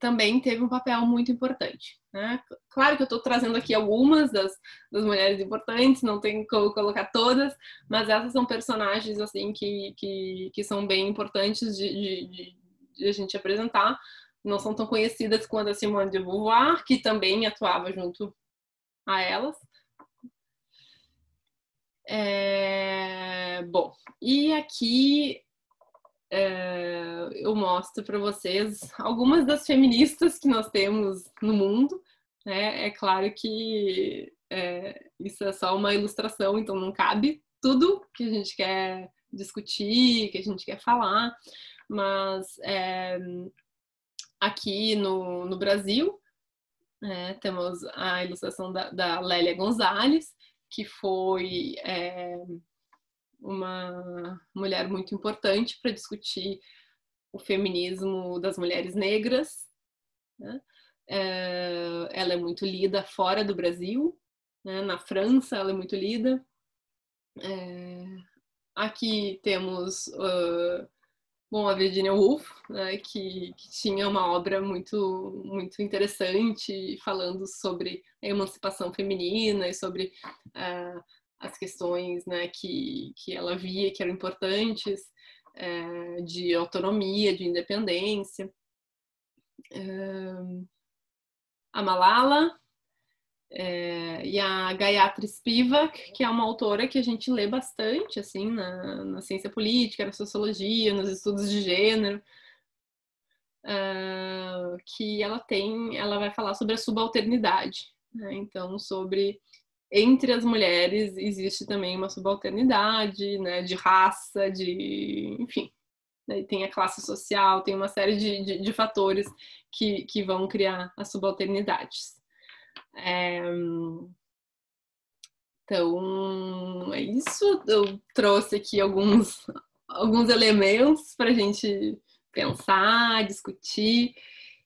também teve um papel muito importante, né? Claro que eu estou trazendo aqui algumas das mulheres importantes, não tem como colocar todas, mas essas são personagens assim que são bem importantes de a gente apresentar. Não são tão conhecidas quanto a Simone de Beauvoir, que também atuava junto a elas. Bom, e aqui eu mostro para vocês algumas das feministas que nós temos no mundo, né? É claro que isso é só uma ilustração, então não cabe tudo que a gente quer discutir, que a gente quer falar, mas aqui no Brasil temos a ilustração da Lélia Gonzalez, que foi uma mulher muito importante para discutir o feminismo das mulheres negras, né? Ela é muito lida fora do Brasil, né? Na França ela é muito lida. Aqui temos a Virginia Woolf, né? que tinha uma obra muito, muito interessante falando sobre a emancipação feminina e sobre as questões, né, que ela via que eram importantes, de autonomia, de independência. A Malala e a Gayatri Spivak, que é uma autora que a gente lê bastante assim, na ciência política, na sociologia, nos estudos de gênero, que ela vai falar sobre a subalternidade, né? Então, entre as mulheres existe também uma subalternidade, né, de raça, enfim, né, tem a classe social, tem uma série de fatores que vão criar as subalternidades. Então, é isso. Eu trouxe aqui alguns elementos para a gente pensar, discutir.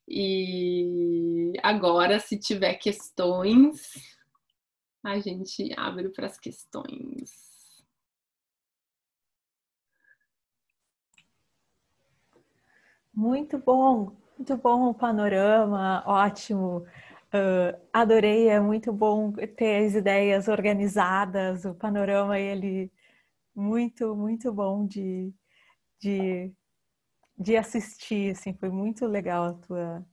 E agora, se tiver questões, a gente abre para as questões. Muito bom o panorama, ótimo. Adorei, é muito bom ter as ideias organizadas, o panorama ele muito bom de assistir, assim, foi muito legal a tua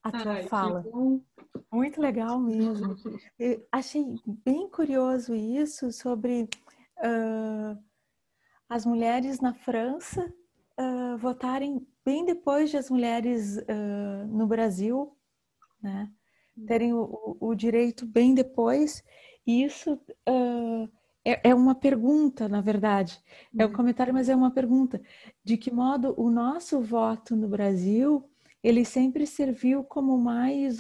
Ai, que fala. bom. Muito legal mesmo. Eu achei bem curioso isso sobre as mulheres na França votarem bem depois das mulheres no Brasil, né? Terem o direito bem depois. E isso é uma pergunta, na verdade. É um comentário, mas é uma pergunta. De que modo o nosso voto no Brasil ele sempre serviu como mais,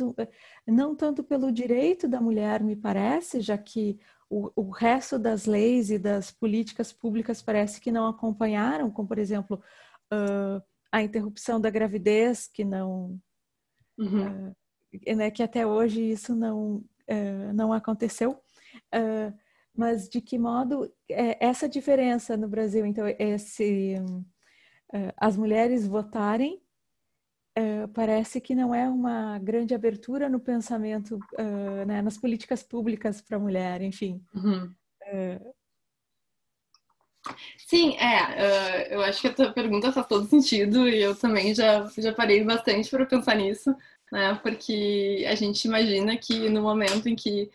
não tanto pelo direito da mulher, me parece, já que o resto das leis e das políticas públicas parece que não acompanharam, como, por exemplo, a interrupção da gravidez, que não... né, que até hoje isso não aconteceu. Mas de que modo essa diferença no Brasil, então, as mulheres votarem, parece que não é uma grande abertura no pensamento, né, nas políticas públicas para a mulher, enfim. Sim, eu acho que a tua pergunta faz todo sentido e eu também já parei bastante para pensar nisso, né? Porque a gente imagina que no momento em que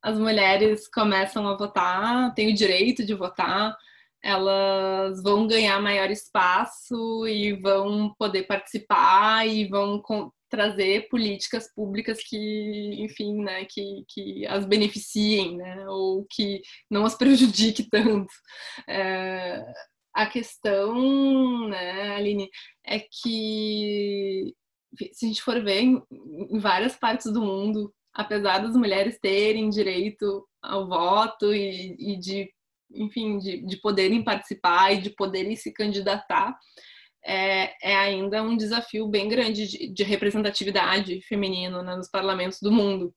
as mulheres começam a votar, têm o direito de votar, elas vão ganhar maior espaço e vão poder participar e vão trazer políticas públicas que, enfim, né, que as beneficiem, né, ou que não as prejudique tanto. A questão, né, Aline, é que se a gente for ver em várias partes do mundo, apesar das mulheres terem direito ao voto e de, enfim, de poderem participar e de poderem se candidatar, é ainda um desafio bem grande de representatividade feminina, né, nos parlamentos do mundo.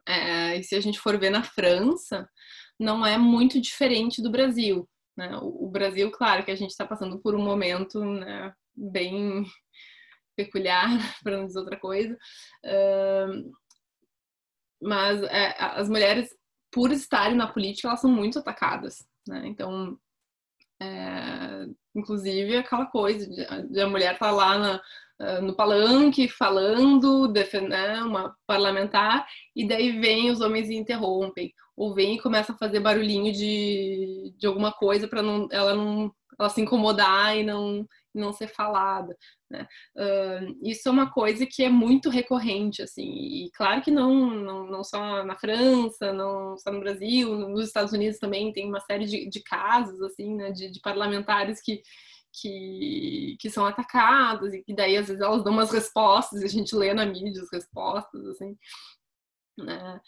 E se a gente for ver na França, não é muito diferente do Brasil, né? O Brasil, claro que a gente está passando por um momento, né, bem peculiar, para não dizer outra coisa, mas as mulheres, por estarem na política, elas são muito atacadas, né? Então, inclusive aquela coisa de a mulher estar lá no palanque falando, defendendo uma parlamentar, e daí vem os homens e interrompem, ou vem e começa a fazer barulhinho de alguma coisa para ela se incomodar e não ser falada, né? Isso é uma coisa que é muito recorrente, assim, e claro que não só na França, não só no Brasil, nos Estados Unidos também tem uma série de casos, assim, né, de parlamentares que são atacadas e que daí às vezes elas dão umas respostas e a gente lê na mídia as respostas, assim, né?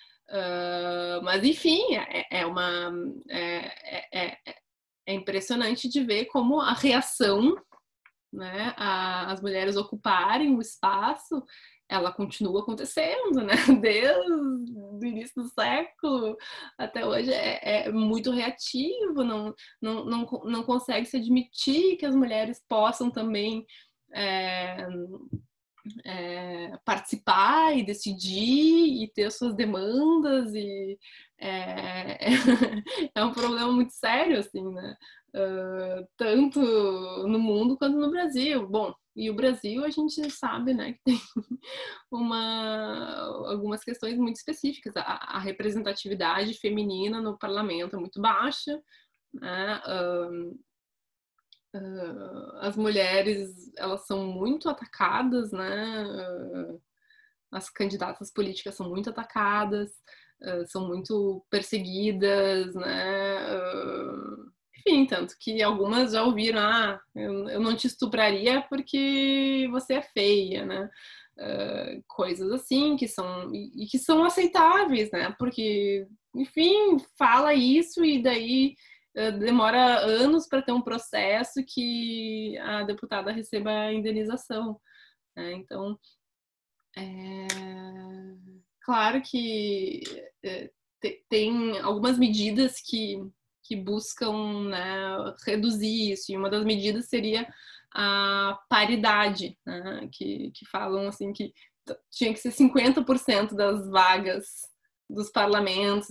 Mas enfim, é impressionante de ver como a reação, né, as mulheres ocuparem o espaço, ela continua acontecendo, né? Desde o início do século até hoje é muito reativo, não consegue se admitir que as mulheres possam também participar e decidir e ter as suas demandas e é um problema muito sério, assim, né? Tanto no mundo quanto no Brasil. Bom, e o Brasil a gente sabe, né, que tem algumas questões muito específicas. A representatividade feminina no parlamento é muito baixa, né? As mulheres, elas são muito atacadas, né? As candidatas políticas são muito atacadas, são muito perseguidas, né? Enfim, tanto que algumas já ouviram, eu não te estupraria porque você é feia, né? Coisas assim que são aceitáveis, né? Porque enfim, fala isso e daí demora anos para ter um processo que a deputada receba a indenização, né? Então, claro que tem algumas medidas que buscam, né, reduzir isso, e uma das medidas seria a paridade, né, que falam assim que tinha que ser 50% das vagas dos parlamentos,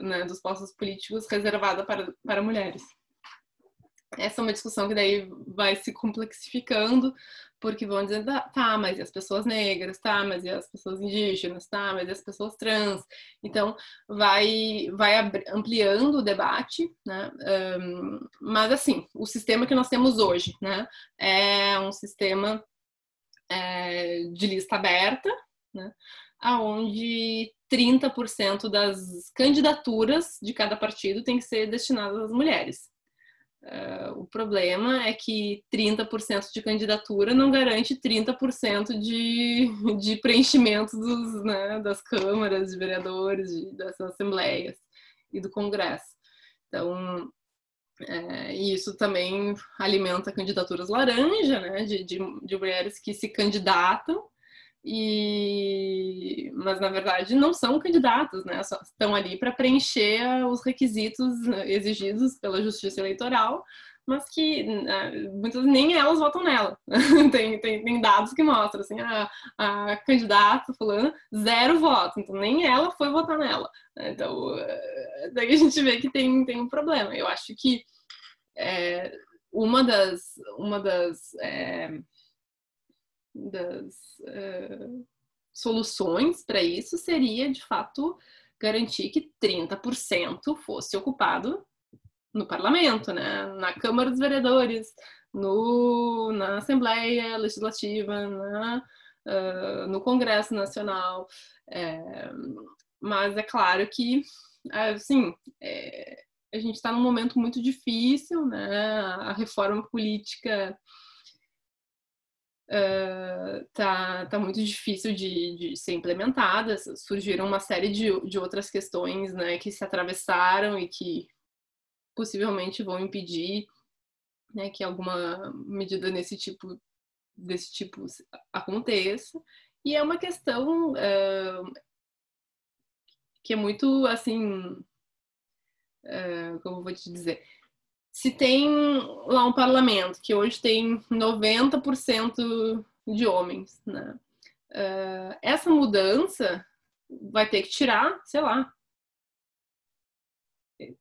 né, dos postos políticos reservada para mulheres. Essa é uma discussão que daí vai se complexificando, porque vão dizendo, tá, mas e as pessoas negras, tá, mas e as pessoas indígenas, tá, mas e as pessoas trans? Então, vai ampliando o debate, né? Mas, assim, o sistema que nós temos hoje, né, é um sistema de lista aberta, né, onde 30% das candidaturas de cada partido tem que ser destinadas às mulheres. O problema é que 30% de candidatura não garante 30% de preenchimento né, das câmaras de vereadores, das assembleias e do Congresso. Então, isso também alimenta candidaturas laranja, né, de mulheres que se candidatam, mas na verdade não são candidatas, né? Só estão ali para preencher os requisitos exigidos pela Justiça Eleitoral, mas que muitas nem elas votam nela. tem dados que mostram assim, a candidata fulana 0 votos, então nem ela foi votar nela. Então daí a gente vê que tem um problema. Eu acho que uma das soluções para isso seria, de fato, garantir que 30% fosse ocupado no parlamento, né? Na Câmara dos Vereadores, na Assembleia Legislativa, no Congresso Nacional. Mas é claro que, assim, a gente está num momento muito difícil, né? A reforma política tá muito difícil de ser implementada. Surgiram uma série de outras questões, né, que se atravessaram e que possivelmente vão impedir, né, que alguma medida desse tipo aconteça. E é uma questão que é muito, assim, como eu vou te dizer, se tem lá um parlamento que hoje tem 90% de homens, né? Essa mudança vai ter que tirar, sei lá,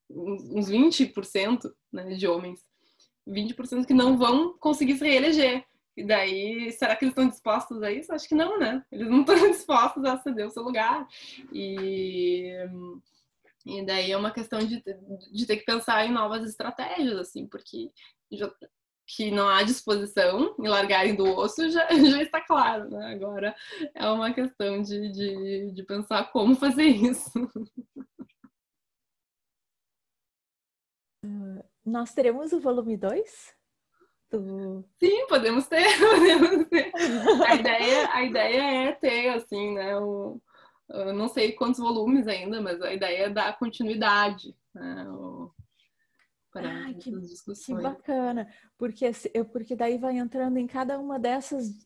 uns 20%, né, de homens. 20% que não vão conseguir se reeleger. E daí, será que eles estão dispostos a isso? Acho que não, né? Eles não estão dispostos a ceder o seu lugar. E daí é uma questão de ter que pensar em novas estratégias, assim, porque que não há disposição em largarem do osso já está claro, né? Agora é uma questão de pensar como fazer isso. Nós teremos o volume 2? Sim, podemos ter, podemos ter. A ideia é ter, assim, né? Eu não sei quantos volumes ainda, mas a ideia é dar continuidade, né, para essas discussões. Que bacana, porque daí vai entrando em cada uma dessas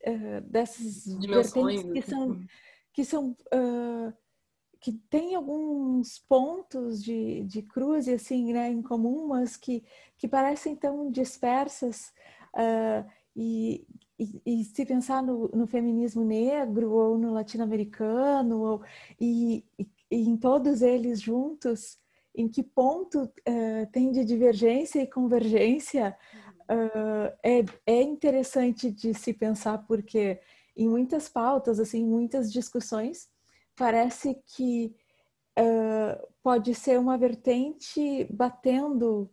dimensões vertentes que tem alguns pontos de cruze assim, né, em comum, mas que parecem tão dispersas, e se pensar no feminismo negro ou no latino-americano e em todos eles juntos, em que ponto tem de divergência e convergência, é interessante de se pensar, porque em muitas pautas, assim, muitas discussões, parece que pode ser uma vertente batendo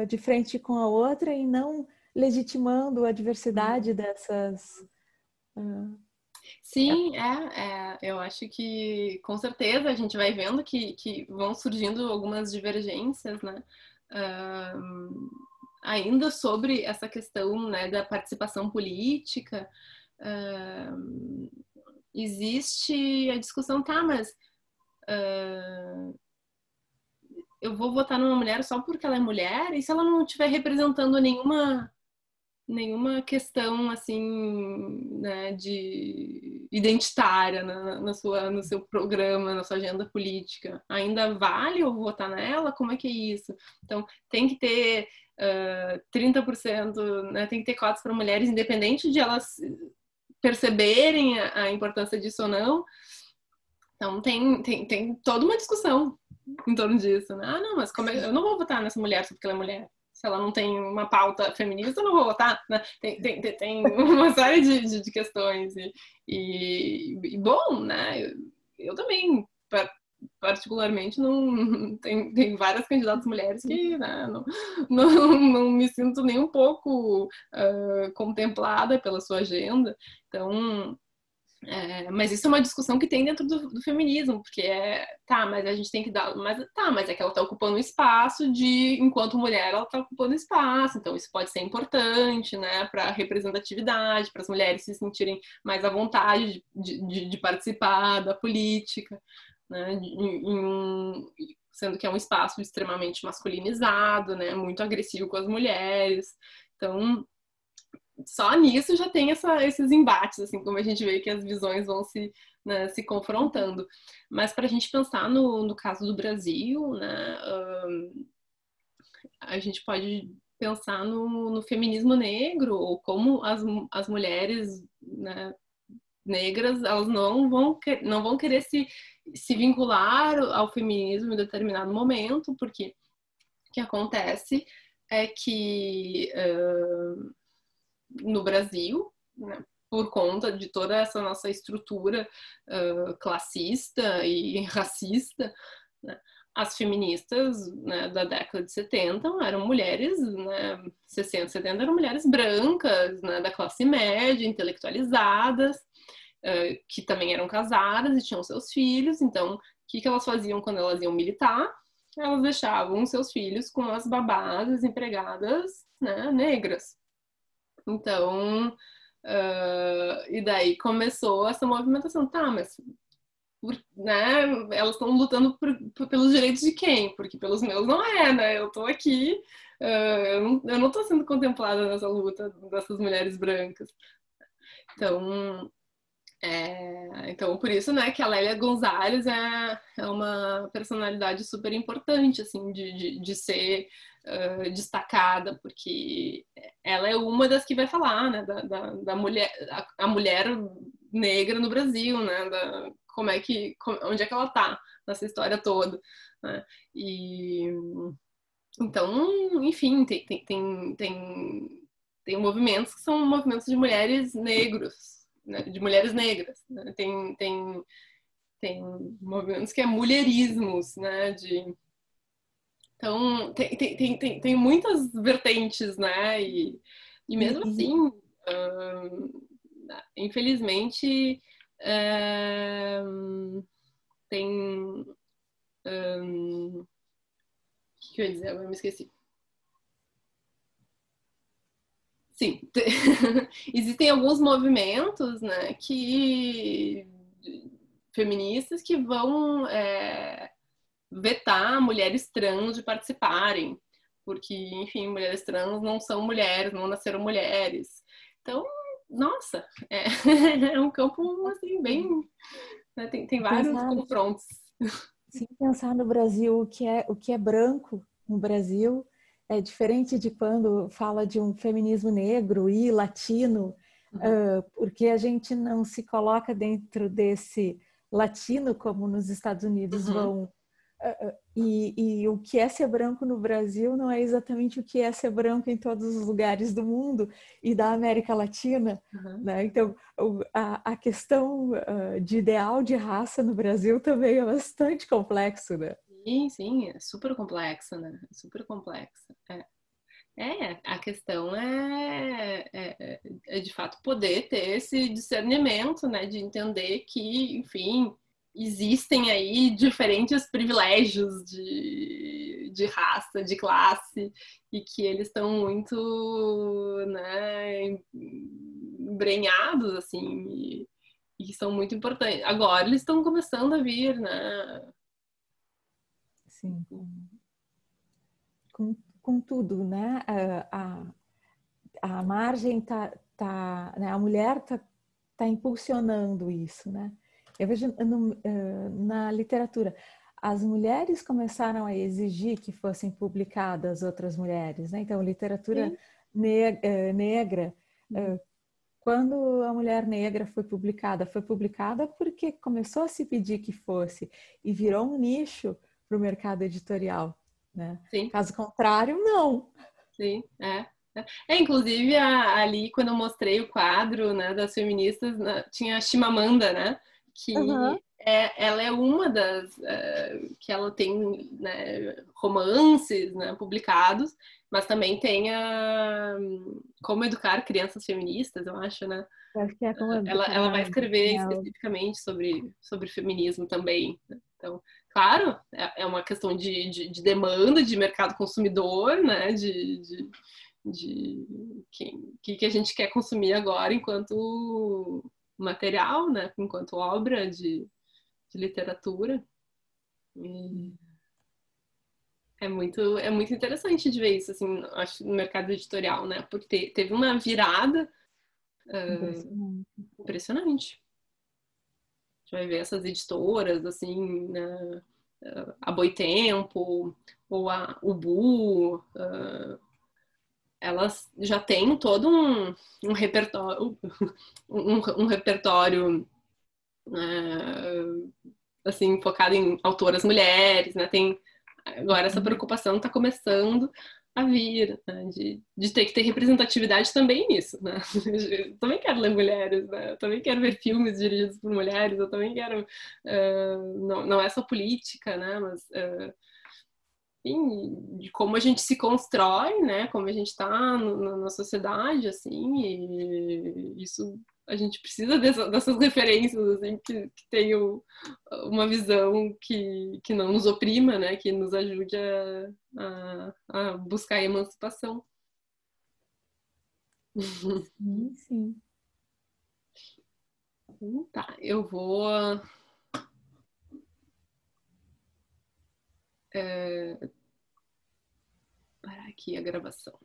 de frente com a outra e não legitimando a diversidade dessas. Sim, eu acho que com certeza a gente vai vendo que vão surgindo algumas divergências, né? Ainda sobre essa questão, né, da participação política, existe a discussão, tá, mas eu vou votar numa mulher só porque ela é mulher, e se ela não estiver representando nenhuma questão assim, né, de identitária no seu programa, na sua agenda política, ainda vale eu votar nela? Como é que é isso? Então tem que ter 30%, né, tem que ter cotas para mulheres, independente de elas perceberem a importância disso ou não. Então tem toda uma discussão em torno disso, né? Ah, não, mas eu não vou votar nessa mulher só porque ela é mulher. Se ela não tem uma pauta feminista, eu não vou votar, né? Tem uma série de questões. E bom, né? Eu também, particularmente, não tem várias candidatas mulheres que, né, não me sinto nem um pouco contemplada pela sua agenda. Então, mas isso é uma discussão que tem dentro do feminismo, porque mas a gente tem que dar, mas é que ela está ocupando espaço enquanto mulher, ela está ocupando espaço, então isso pode ser importante, né, para representatividade, para as mulheres se sentirem mais à vontade de participar da política, né, sendo que é um espaço extremamente masculinizado, né, muito agressivo com as mulheres, então só nisso já tem esses embates, assim, como a gente vê que as visões vão né, se confrontando. Mas para a gente pensar no caso do Brasil, né, a gente pode pensar no feminismo negro, ou como as mulheres, né, negras, elas não vão querer se vincular ao feminismo em determinado momento, porque o que acontece é que no Brasil, né, por conta de toda essa nossa estrutura classista e racista, né, as feministas, né, da década de 70 eram mulheres, né, 60, 70 eram mulheres brancas, né, da classe média, intelectualizadas, que também eram casadas e tinham seus filhos. Então, o que elas faziam quando elas iam militar? Elas deixavam seus filhos com as babás, as empregadas, né, negras. Então, e daí começou essa movimentação. Tá, mas né, elas estão lutando pelos direitos de quem? Porque pelos meus não é, né? Eu tô aqui, eu não tô sendo contemplada nessa luta dessas mulheres brancas. Então, por isso, né, que a Lélia Gonzalez é uma personalidade super importante, assim, de ser destacada, porque ela é uma das que vai falar, né, da mulher, a mulher negra no Brasil, né, onde é que ela tá nessa história toda, né? E então, enfim, tem movimentos que são movimentos de mulheres negros, né, de mulheres negras, né? Tem movimentos que é mulherismos, né? Então, tem muitas vertentes, né? E mesmo assim, infelizmente, tem. O que eu ia dizer? Eu me esqueci. Sim, existem alguns movimentos, né, feministas que vão vetar mulheres trans de participarem, porque, enfim, mulheres trans não são mulheres, não nasceram mulheres. Então, nossa, é um campo, assim, bem... Né, tem vários confrontos. Sim, pensar no Brasil, o que é branco no Brasil é diferente de quando fala de um feminismo negro e latino, porque a gente não se coloca dentro desse latino como nos Estados Unidos vão. E o que é ser branco no Brasil não é exatamente o que é ser branco em todos os lugares do mundo e da América Latina, né? Então, a questão de ideal de raça no Brasil também é bastante complexo, né? Sim, é super complexa, né? Super complexa. A questão é de fato poder ter esse discernimento, né? De entender que, enfim, existem aí diferentes privilégios de raça, de classe, e que eles estão muito, né, embrenhados, assim, e que são muito importantes. Agora eles estão começando a vir, né? Sim. com tudo, né? A margem né? A mulher tá impulsionando isso, né? Eu vejo na literatura, as mulheres começaram a exigir que fossem publicadas outras mulheres, né? Então, literatura negra, quando a Mulher Negra foi publicada porque começou a se pedir que fosse e virou um nicho para o mercado editorial, né? Sim. Caso contrário, não. Sim, inclusive, ali, quando eu mostrei o quadro, né, das feministas, né, tinha a Chimamanda, né, que ela é uma das... que ela tem, né, romances, né, publicados, mas também tem Como Educar Crianças Feministas, eu acho, né? Acho que é como Ela vai escrever especificamente sobre feminismo também, né? Então, claro, é uma questão de demanda, de mercado consumidor, né? De que a gente quer consumir agora enquanto material, né? Enquanto obra de literatura. E é muito interessante de ver isso, assim, acho, no mercado editorial, né? Porque teve uma virada impressionante. A gente vai ver essas editoras, assim, né? A Boitempo, ou a Ubu, elas já têm todo um repertório, um repertório assim, focado em autoras mulheres, né? Tem agora essa preocupação está começando a vir, né? De ter que ter representatividade também nisso, né? Eu também quero ler mulheres, né? Eu também quero ver filmes dirigidos por mulheres, eu também quero... não é só política, né? Mas... enfim, de como a gente se constrói, né? Como a gente está na sociedade, assim, e isso a gente precisa dessas referências, assim, que tenham uma visão que não nos oprima, né? Que nos ajude a buscar a emancipação. Sim, sim. Tá, eu vou parar aqui a gravação.